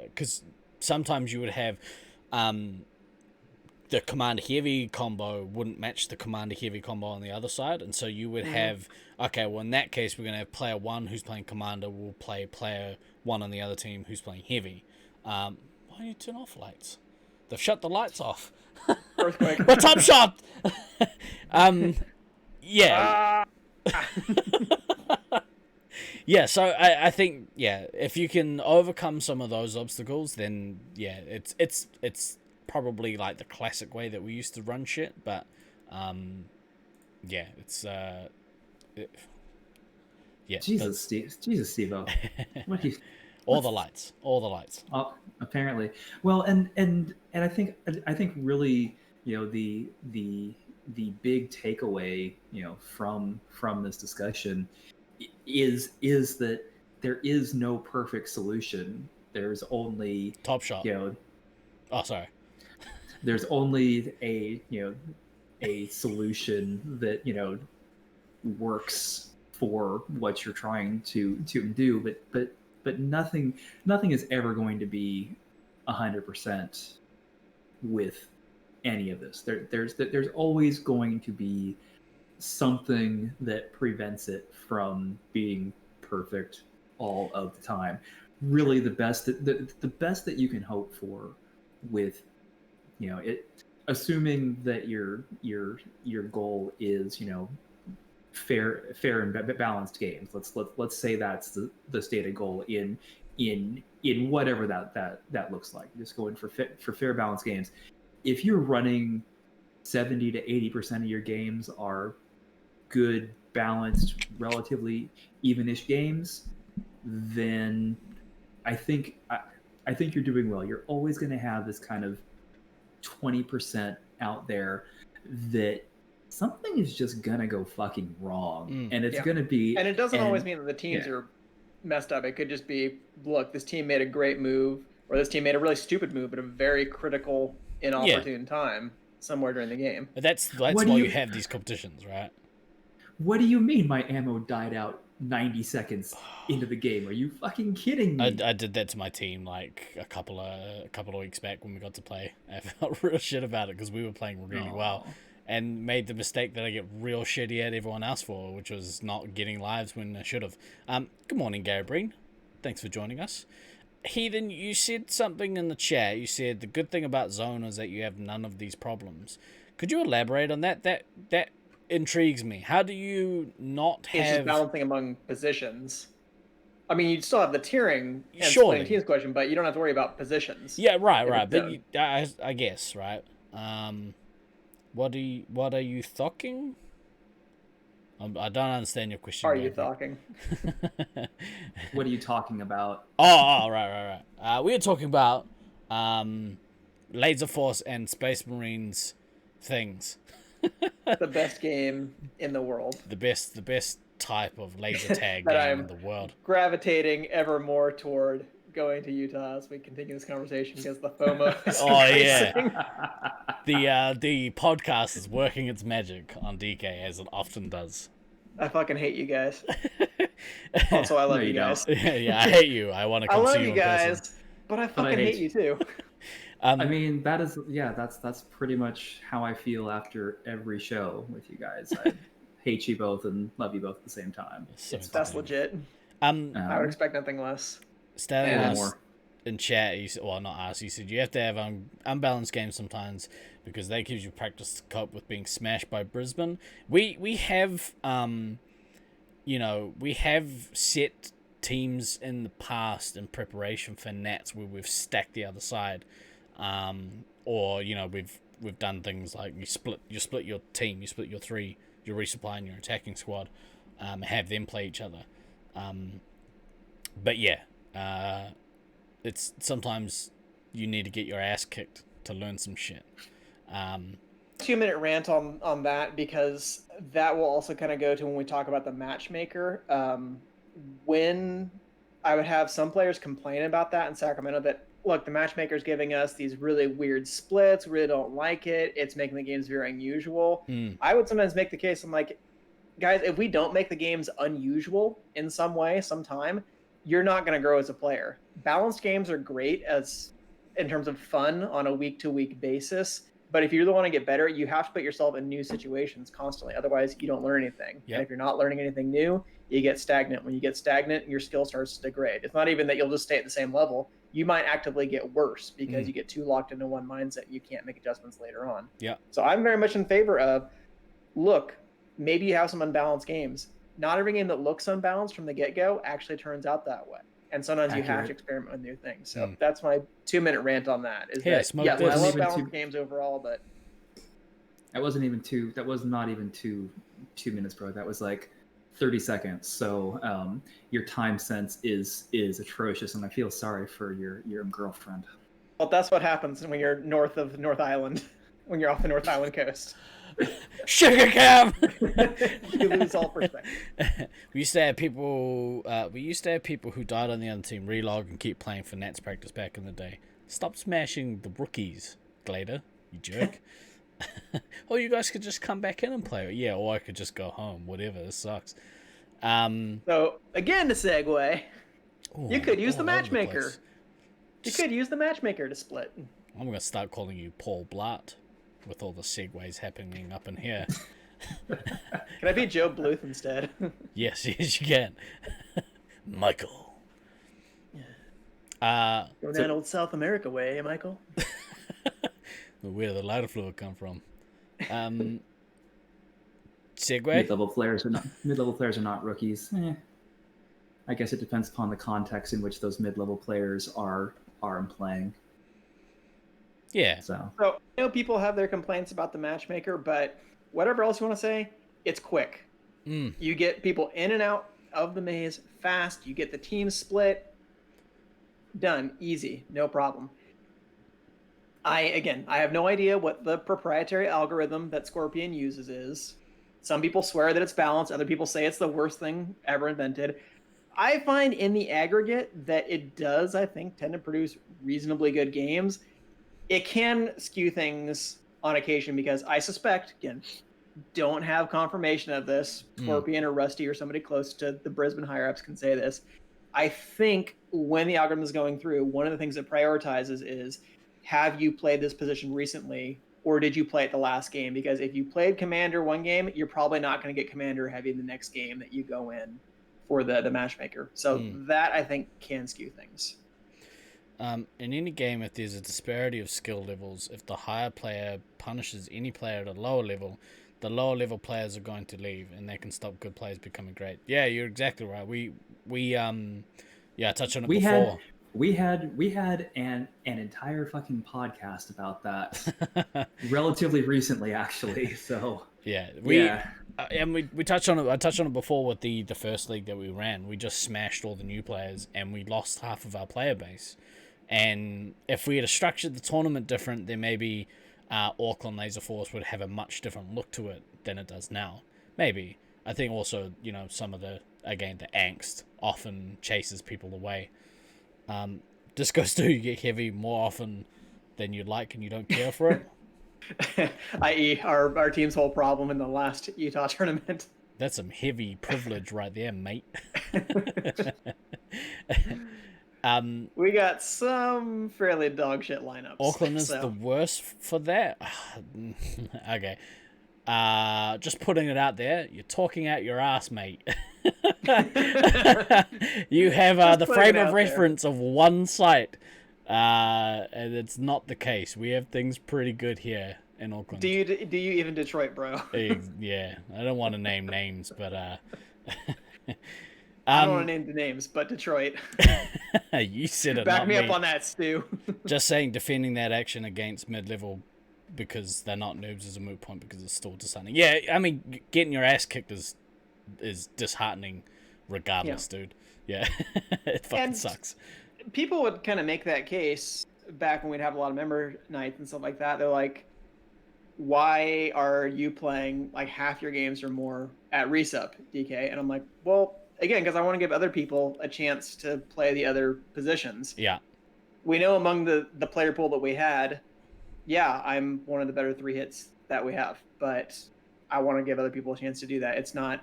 because sometimes you would have the Commander Heavy combo wouldn't match the Commander Heavy combo on the other side, and so you would have, okay, well in that case we're going to have player 1 who's playing Commander will play player 1 on the other team who's playing Heavy. Why do you turn off lights? They've shut the lights off. Earthquake. What's up, shot? Yeah. Yeah, so I think, yeah, if you can overcome some of those obstacles, then yeah, it's probably like the classic way that we used to run shit, but yeah, it's yeah. Jesus, Steve-O. What do you? All the lights. Oh, apparently. Well, and I think really, you know, the big takeaway, you know, from this discussion is that there is no perfect solution. There's only Top Shot. You know, oh, sorry. There's only a solution that, you know, works for what you're trying to do, but nothing is ever going to be 100% with any of this. There's always going to be something that prevents it from being perfect all of the time. Really, the best that you can hope for with, you know, it, assuming that your goal is, you know, fair and balanced games. Let's say that's the stated goal in whatever that looks like. Just going for fair balanced games. If you're running 70 to 80% of your games are good, balanced, relatively evenish games, then I think you're doing well. You're always going to have this kind of 20% out there that something is just gonna go fucking wrong, and it's gonna be. And it doesn't always mean that the teams are messed up. It could just be, look, this team made a great move, or this team made a really stupid move at a very critical, inopportune time somewhere during the game. But that's why you have these competitions, right? What do you mean my ammo died out 90 seconds into the game? Are you fucking kidding me? I did that to my team like a couple of weeks back when we got to play. I felt real shit about it because we were playing really well, and made the mistake that I get real shitty at everyone else for, which was not getting lives when I should have. Good morning, Gary Breen. Thanks for joining us. Heathen, you said something in the chat. You said the good thing about Zone is that you have none of these problems. Could you elaborate on that? That intrigues me. How do you not have... It's just balancing among positions. I mean, you'd still have the tiering and Surely. splitting teams question, but you don't have to worry about positions. Yeah, right. But I guess, right? What are you talking? I don't understand your question. Are you talking? What are you talking about? Oh, right. We were talking about Laserforce and Space Marines things. The best game in the world. The best type of laser tag That game I'm in the world. Gravitating ever more toward going to Utah as we continue this conversation because the FOMO is Oh increasing. Yeah. The podcast is working its magic on DK as it often does. I fucking hate you guys. Also, I love you guys. Yeah, I hate you. I want to I come love see you you in guys, person. but I fucking hate you too. I mean, that's pretty much how I feel after every show with you guys. I hate you both and love you both at the same time. That's legit. I would expect nothing less. Stallion and asked more. in chat, he said, well, not us, he said, you have to have unbalanced games sometimes because that gives you practice to cope with being smashed by Brisbane. We have, we have set teams in the past in preparation for Nats where we've stacked the other side, or we've done things like you split your team, you split your resupply and your attacking squad, have them play each other. But yeah, it's sometimes you need to get your ass kicked to learn some shit. 2-minute rant on that, because that will also kind of go to when we talk about the matchmaker. When I would have some players complain about that in Sacramento, that look, the matchmaker's giving us these really weird splits, really don't like it, it's making the games very unusual. I would sometimes make the case, I'm like, guys, if we don't make the games unusual in some way, sometime, you're not going to grow as a player. Balanced games are great in terms of fun on a week-to-week basis. But if you really want to get better, you have to put yourself in new situations constantly. Otherwise, you don't learn anything. Yep. And if you're not learning anything new, you get stagnant. When you get stagnant, your skill starts to degrade. It's not even that you'll just stay at the same level. You might actively get worse because you get too locked into one mindset. You can't make adjustments later on. Yeah. So I'm very much in favor of, look, maybe you have some unbalanced games. Not every game that looks unbalanced from the get-go actually turns out that way. And sometimes you have to experiment with new things. So that's my 2-minute rant on that. I love balanced games overall, but that wasn't even two. That was not even 2 minutes, bro. That was like 30 seconds. So your time sense is atrocious, and I feel sorry for your girlfriend. Well, that's what happens when you're north of North Island, when you're off the North Island coast. Sugar cam. You lose all perspective. We used to have people who died on the other team relog and keep playing for Nats practice back in the day. Stop smashing the rookies, Glader, you jerk. Or you guys could just come back in and play. Yeah, or I could just go home. Whatever, this sucks. So again, to segue, you could use the matchmaker. You could use the matchmaker to split. I'm gonna start calling you Paul Blart with all the segues happening up in here. Can I be Joe Bluth instead? Yes, you can. Michael. Going down old South America way, Michael. Where did the lighter fluid come from? Segue? Mid-level players are not rookies. I guess it depends upon the context in which those mid-level players are playing. Yeah. So I know people have their complaints about the matchmaker, but whatever else you want to say, it's quick. You get people in and out of the maze fast. You get the team split. Done. Easy. No problem. I have no idea what the proprietary algorithm that Scorpion uses is. Some people swear that it's balanced. Other people say it's the worst thing ever invented. I find in the aggregate that it does, I think, tend to produce reasonably good games. It can skew things on occasion because I suspect, again, don't have confirmation of this. Scorpion or Rusty or somebody close to the Brisbane higher-ups can say this. I think when the algorithm is going through, one of the things it prioritizes is, have you played this position recently, or did you play it the last game? Because if you played Commander one game, you're probably not going to get Commander heavy in the next game that you go in for the matchmaker. So that, I think, can skew things. In any game, if there's a disparity of skill levels, if the higher player punishes any player at a lower level, the lower level players are going to leave, and they can stop good players becoming great. Yeah, you're exactly right. We touched on it before. We had an entire fucking podcast about that relatively recently, actually. So and we touched on it. I touched on it before with the first league that we ran. We just smashed all the new players, and we lost half of our player base. And if we had structured the tournament different, then maybe Auckland Laserforce would have a much different look to it than it does now. Maybe. I think also, some of the angst often chases people away. Discos do get heavy more often than you'd like, and you don't care for it. I.e. our team's whole problem in the last Utah tournament. That's some heavy privilege right there, mate. We got some fairly dog shit lineups. Auckland is the worst for that. Okay. Just putting it out there. You're talking out your ass, mate. You have the frame of reference of one site, and it's not the case. We have things pretty good here in Auckland. Do you even Detroit, bro? Yeah, I don't want to name names, but I don't want to name the names, but Detroit. You said it, Back not me me. up on that, Stu. Just saying defending that action against mid-level because they're not noobs is a moot point because it's still disheartening. Yeah, I mean, getting your ass kicked is disheartening regardless, dude. Yeah, it fucking sucks. People would kind of make that case back when we'd have a lot of member nights and stuff like that. They're like, why are you playing like half your games or more at Resup, DK? And I'm like, well, again, because I want to give other people a chance to play the other positions. Yeah. We know among the player pool that we had, yeah, I'm one of the better 3 hits that we have, but I want to give other people a chance to do that. It's not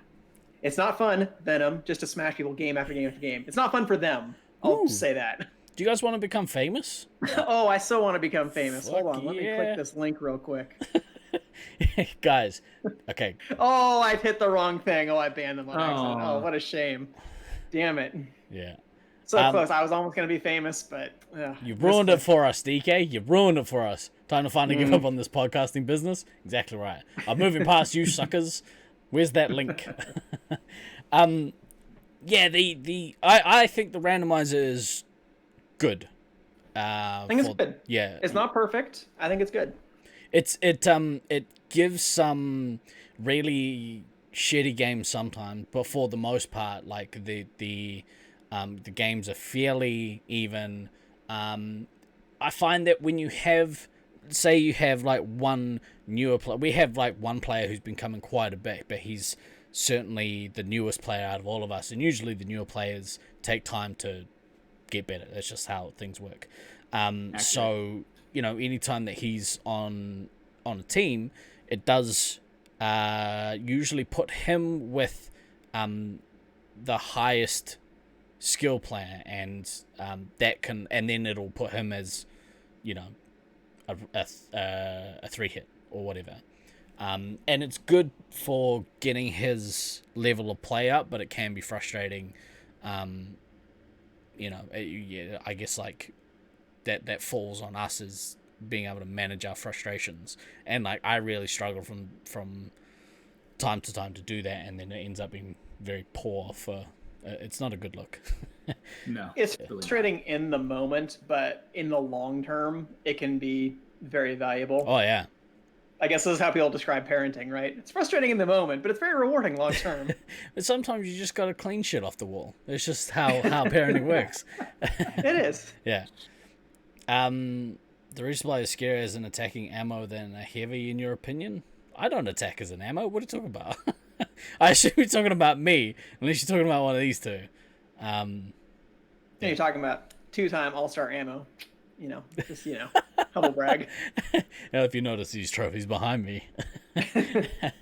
fun, Venom, just to smash people game after game after game. It's not fun for them. I'll say that. Do you guys want to become famous? Oh, I so want to become famous. Fuck Hold on, let me click this link real quick. Guys, okay. Oh, I've hit the wrong thing. Oh, I banned them on accident. Oh, what a shame. Damn it. Yeah. So close. I was almost going to be famous, but... you ruined it for us, DK. You ruined it for us. Time to finally give up on this podcasting business. Exactly right. I'm moving past you suckers. Where's that link? Yeah, I think the randomizer is good. I think it's good. Yeah. It's not perfect. I think it's good. It gives some really shitty games sometimes, but for the most part, like the games are fairly even. I find that when you have, say you have like one newer player, we have like one player who's been coming quite a bit, but he's certainly the newest player out of all of us, and usually the newer players take time to get better. That's just how things work. So, you know, anytime that he's on a team, it does usually put him with the highest skill player, and that can, and then it'll put him as, you know, a 3-hit or whatever. And it's good for getting his level of play up, but it can be frustrating. You know, yeah, I guess like that falls on us as being able to manage our frustrations, and like I really struggle from time to time to do that, and then it ends up being very poor for. It's not a good look. No, it's frustrating in the moment, but in the long term, it can be very valuable. Oh yeah. I guess this is how people describe parenting, right? It's frustrating in the moment, but it's very rewarding long term. But sometimes you just gotta clean shit off the wall. It's just how parenting works. It is. Yeah. The resupply is scarier as an attacking ammo than a heavy, in your opinion? I don't attack as an ammo. What are you talking about? I assume you're talking about me, unless you're talking about one of these two. Yeah, you're talking about 2-time All-Star ammo. You know, just, you know, humble brag. Now, if you notice these trophies behind me.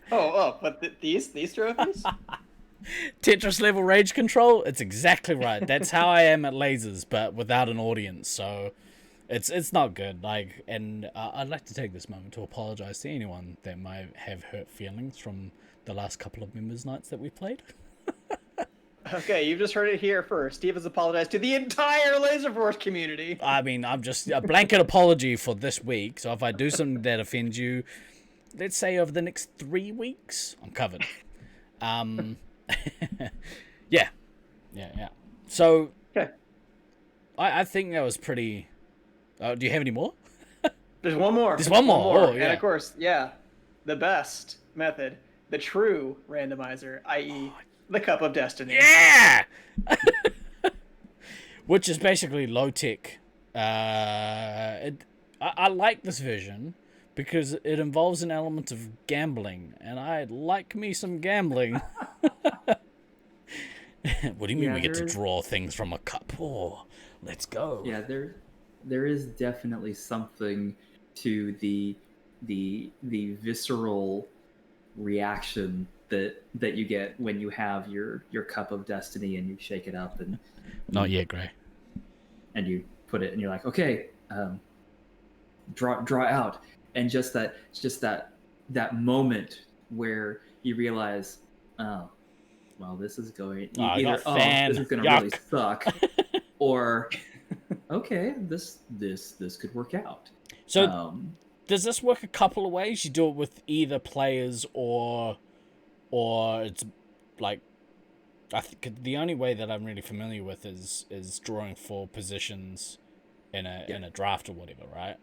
But these trophies? Tetris level rage control? It's exactly right. That's how I am at lasers, but without an audience, so it's not good. Like, and I'd like to take this moment to apologize to anyone that might have hurt feelings from the last couple of members' nights that we played. Okay, you've just heard it here first. Steve has apologized to the entire Laserforce community. I mean, I'm just a blanket apology for this week. So if I do something that offends you, let's say over the next 3 weeks, I'm covered. Yeah. So, okay. I think that was pretty. Do you have any more? There's one more. There's one more. Oh, yeah. And of course, yeah, the best method, the true randomizer, i.e., the Cup of Destiny. Yeah! Which is basically low-tech. I like this version because it involves an element of gambling, and I like me some gambling. What do you mean we get to draw things from a cup? Oh, let's go. Yeah, there is definitely something to the visceral reaction that you get when you have your cup of destiny and you shake it up and not yet, Gray. And you put it and you're like, okay, draw out, and just that moment where you realize, oh, well, this is going either this is going to really suck, or okay, this could work out. So does this work a couple of ways? You do it with either players or it's like I think the only way that I'm really familiar with is drawing 4 positions in a draft or whatever, right?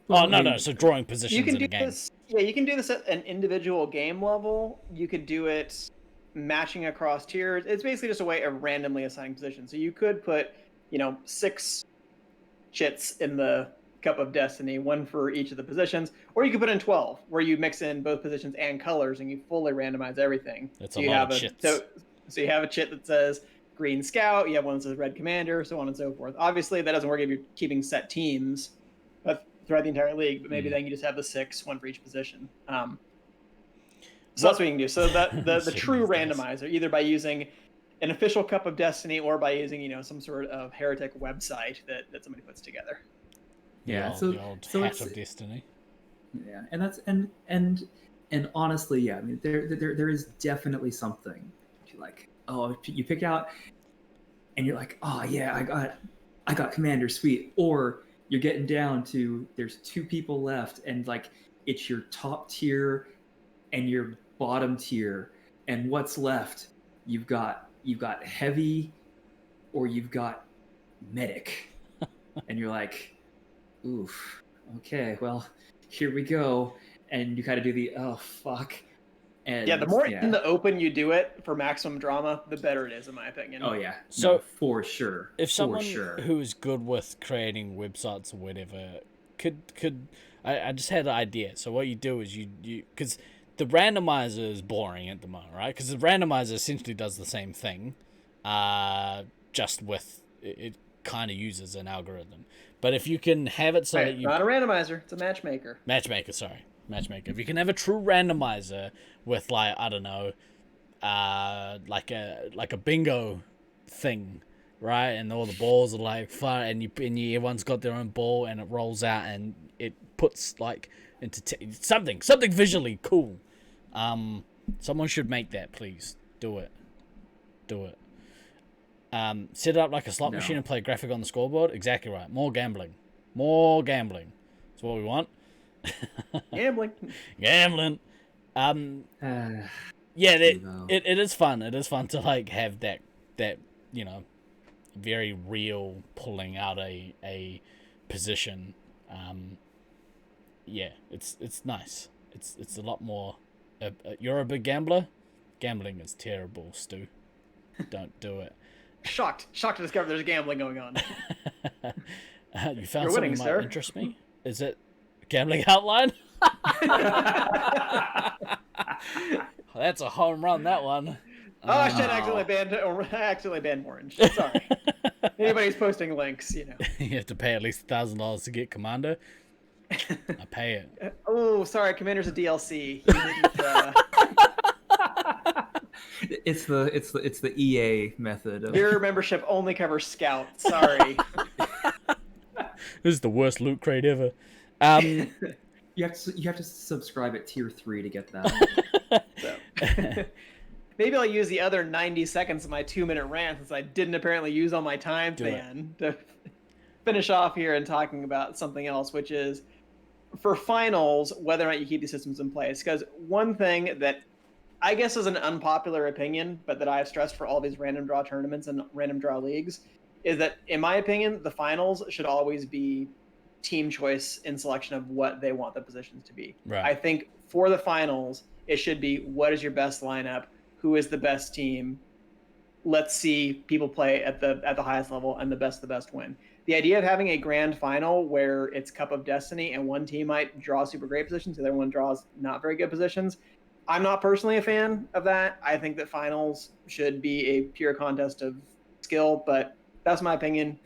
Well, Oh no, I mean, no. So drawing You positions can in do a game. this. Yeah, you can do this at an individual game level. You could do it matching across tiers. It's basically just a way of randomly assigning positions. So you could put, 6 chits in the Cup of Destiny, 1 for each of the positions, or you could put in 12, where you mix in both positions and colors, and you fully randomize everything. That's So a you lot have of chits. so you have a chit that says Green Scout, you have one that says Red Commander, so on and so forth. Obviously, that doesn't work if you're keeping set teams throughout the entire league, but maybe then you just have the 6, 1 for each position. So that's what you can do. So that the true randomizer, either by using an official Cup of Destiny or by using some sort of heretic website that somebody puts together. Yeah, The old so hat it's of destiny. yeah, and that's and honestly, yeah, I mean, there is definitely something to like. Oh, you pick out, and you're like, oh yeah, I got Commander, sweet. Or you're getting down to there's 2 people left, and like it's your top tier and your bottom tier, and what's left? You've got heavy, or you've got medic, and you're like, oof, okay, well, here we go. And you kind of do the oh fuck. And Yeah, the more in the open you do it for maximum drama, the better it is, in my opinion. oh yeah, So, no, for sure. If someone for sure. who is good with creating websites or whatever could I just had an idea. So what you do is you because the randomizer is boring at the moment, right? Because the randomizer essentially does the same thing, just with it kind of uses an algorithm. But if you can have it so Right, that you not a randomizer, it's a matchmaker. matchmaker, if you can have a true randomizer with like I don't know, like a bingo thing, right? And all the balls are like fun, and everyone's got their own ball, and it rolls out, and it puts like into something visually cool. Someone should make that, please. Do it. Set it up like a slot machine and play graphic on the scoreboard. Exactly right. More gambling. That's what we want. Gambling. Yeah, it is fun. It is fun to like have that very real pulling out a position. Yeah, it's nice. It's a lot more. You're a big gambler. Gambling is terrible, Stu. Don't do it. Shocked to discover there's gambling going on. You found You're something winning, that sir. might interest me. Is it gambling outline? That's a home run. That one. Oh shit! I accidentally banned Orange. Sorry. Anybody's posting links, You have to pay at least $1,000 to get Commander. I pay it. Oh, sorry. Commander's a DLC. You didn't, It's the EA method of your membership only covers Scout. Sorry. This is the worst loot crate ever. you have to subscribe at tier 3 to get that. So. Maybe I'll use the other 90 seconds of my 2-minute rant, since I didn't apparently use all my time to finish off here and talking about something else, which is for finals, whether or not you keep these systems in place. Because one thing that I guess is an unpopular opinion, but that I've stressed for all these random draw tournaments and random draw leagues, is that, in my opinion, the finals should always be team choice in selection of what they want the positions to be. Right. I think for the finals, it should be, what is your best lineup? Who is the best team? Let's see people play at the highest level, and the best win. The idea of having a grand final where it's Cup of Destiny and one team might draw super great positions, the other one draws not very good positions, I'm not personally a fan of that. I think that finals should be a pure contest of skill, but that's my opinion.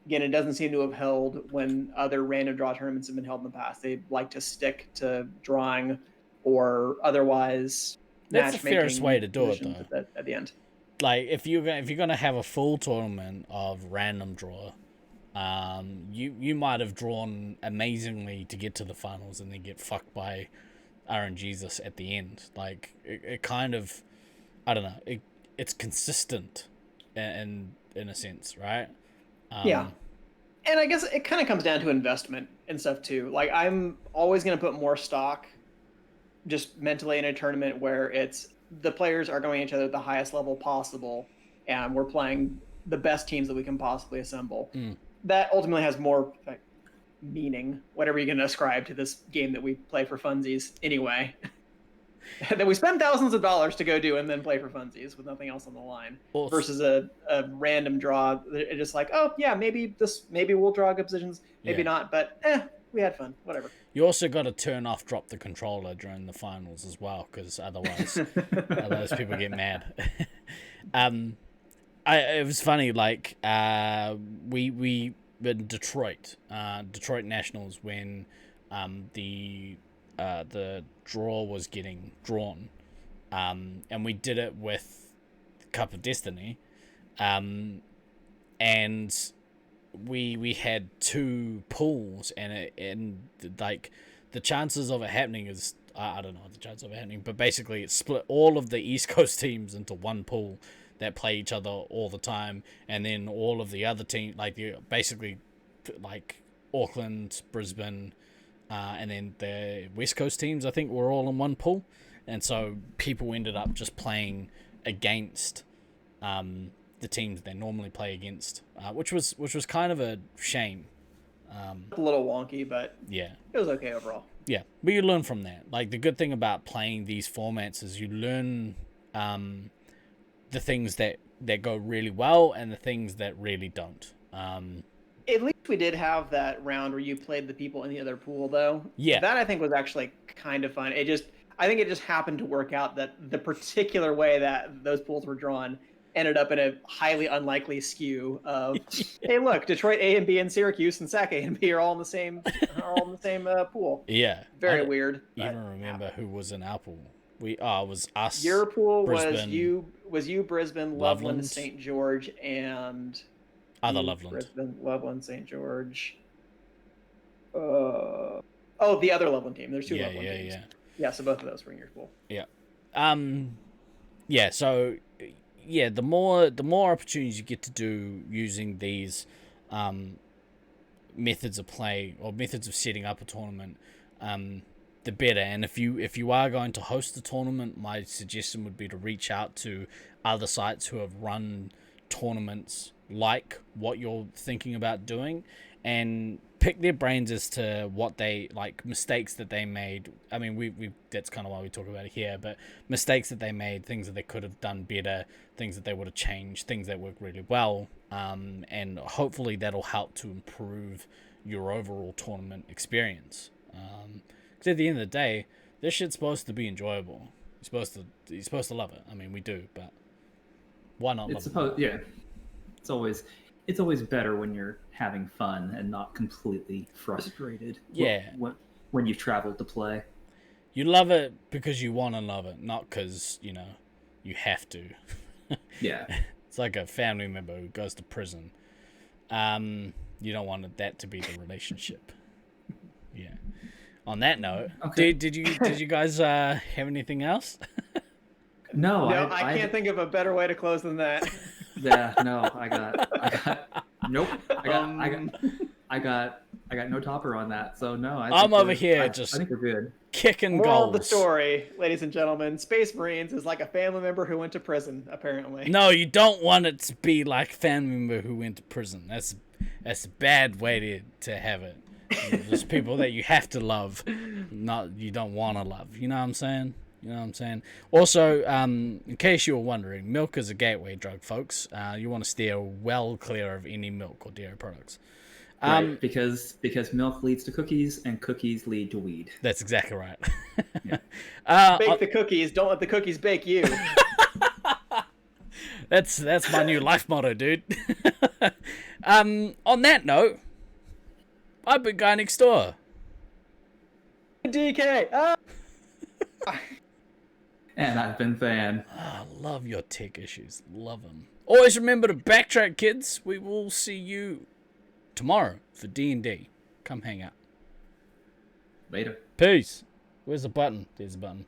Again, it doesn't seem to have held when other random draw tournaments have been held in the past. They like to stick to drawing or otherwise. That's the fairest way to do it, though. At the end. Like if you're gonna have a full tournament of random draw, you might have drawn amazingly to get to the finals and then get fucked by RNGesus at the end. Like it kind of, I don't know. It's consistent, in a sense, right? Yeah. And I guess it kind of comes down to investment and stuff too. Like I'm always gonna put more stock, just mentally, in a tournament where it's the players are going at each other at the highest level possible, and we're playing the best teams that we can possibly assemble. That ultimately has more meaning, whatever you're going to ascribe to this game that we play for funsies anyway. That we spend thousands of dollars to go do and then play for funsies with nothing else on the line, versus a random draw. It's just like, oh yeah, maybe we'll draw good positions, maybe not, but we had fun, whatever. You also got to turn off, drop the controller during the finals as well, because otherwise people get mad. It was funny, like we in Detroit Nationals, when the draw was getting drawn, and we did it with Cup of Destiny, and we had 2 pools, and like the chances of it happening is I don't know the chance of it happening, but basically it split all of the East Coast teams into one pool that play each other all the time, and then all of the other teams, basically like Auckland, Brisbane, and then the West Coast teams, I think, were all in one pool, and so people ended up just playing against the teams they normally play against, which was kind of a shame. A little wonky, but yeah, it was okay overall. Yeah, but you learn from that. Like, the good thing about playing these formats is you learn the things that go really well and the things that really don't. At least we did have that round where you played the people in the other pool, though. Yeah. That, I think, was actually kind of fun. I think it just happened to work out that the particular way that those pools were drawn ended up in a highly unlikely skew of, hey, look, Detroit A and B and Syracuse and SAC A and B are all in the same pool. Yeah. Very weird. I don't remember who was in our pool. It was us. Your pool Brisbane, was you, Brisbane, Loveland, St. George, and other Loveland. Brisbane, Loveland, St. George. The other Loveland team. There's 2 Loveland teams. Yeah, so both of those were in your pool. Yeah. Yeah, so yeah, the more opportunities you get to do using these methods of play or methods of setting up a tournament, the better. And if you are going to host a tournament, my suggestion would be to reach out to other sites who have run tournaments like what you're thinking about doing, and pick their brains as to what they like, mistakes that they made. I mean, we that's kind of why we talk about it here, but mistakes that they made, things that they could have done better, things that they would have changed, things that worked really well, and hopefully that'll help to improve your overall tournament experience. Because at the end of the day, this shit's supposed to be enjoyable. You're supposed to love it. I mean, we do, but why not love it? Yeah, it's always better when you're having fun and not completely frustrated. Yeah. When you've traveled to play. You love it because you want to love it, not because, you have to. Yeah. It's like a family member who goes to prison. You don't want that to be the relationship. Yeah. On that note, okay. did you guys have anything else? No, I can't think of a better way to close than that. Yeah, no, I got nope. I got no topper on that. So no, I'm over here I just think we're good. Kicking Moral goals. of the story, ladies and gentlemen, Space Marines is like a family member who went to prison, apparently. No, you don't want it to be like a family member who went to prison. That's a bad way to have it. There's people that you have to love, not you don't want to love. You know what I'm saying? Also, in case you were wondering, milk is a gateway drug, folks. You want to steer well clear of any milk or dairy products. Right, because milk leads to cookies and cookies lead to weed. That's exactly right. Yeah. Bake the cookies, don't let the cookies bake you. That's my new life motto, dude. On that note, I've been Guy Next Door. DK! And I've been Fan. I love your tech issues. Love them. Always remember to backtrack, kids. We will see you tomorrow for D&D. Come hang out. Later. Peace. Where's the button? There's the button.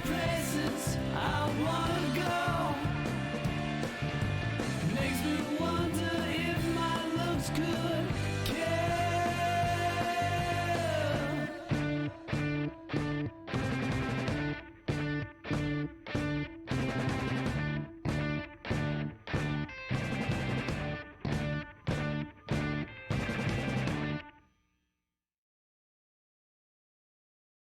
There's places I wanna go. Makes me wonder if my looks could kill.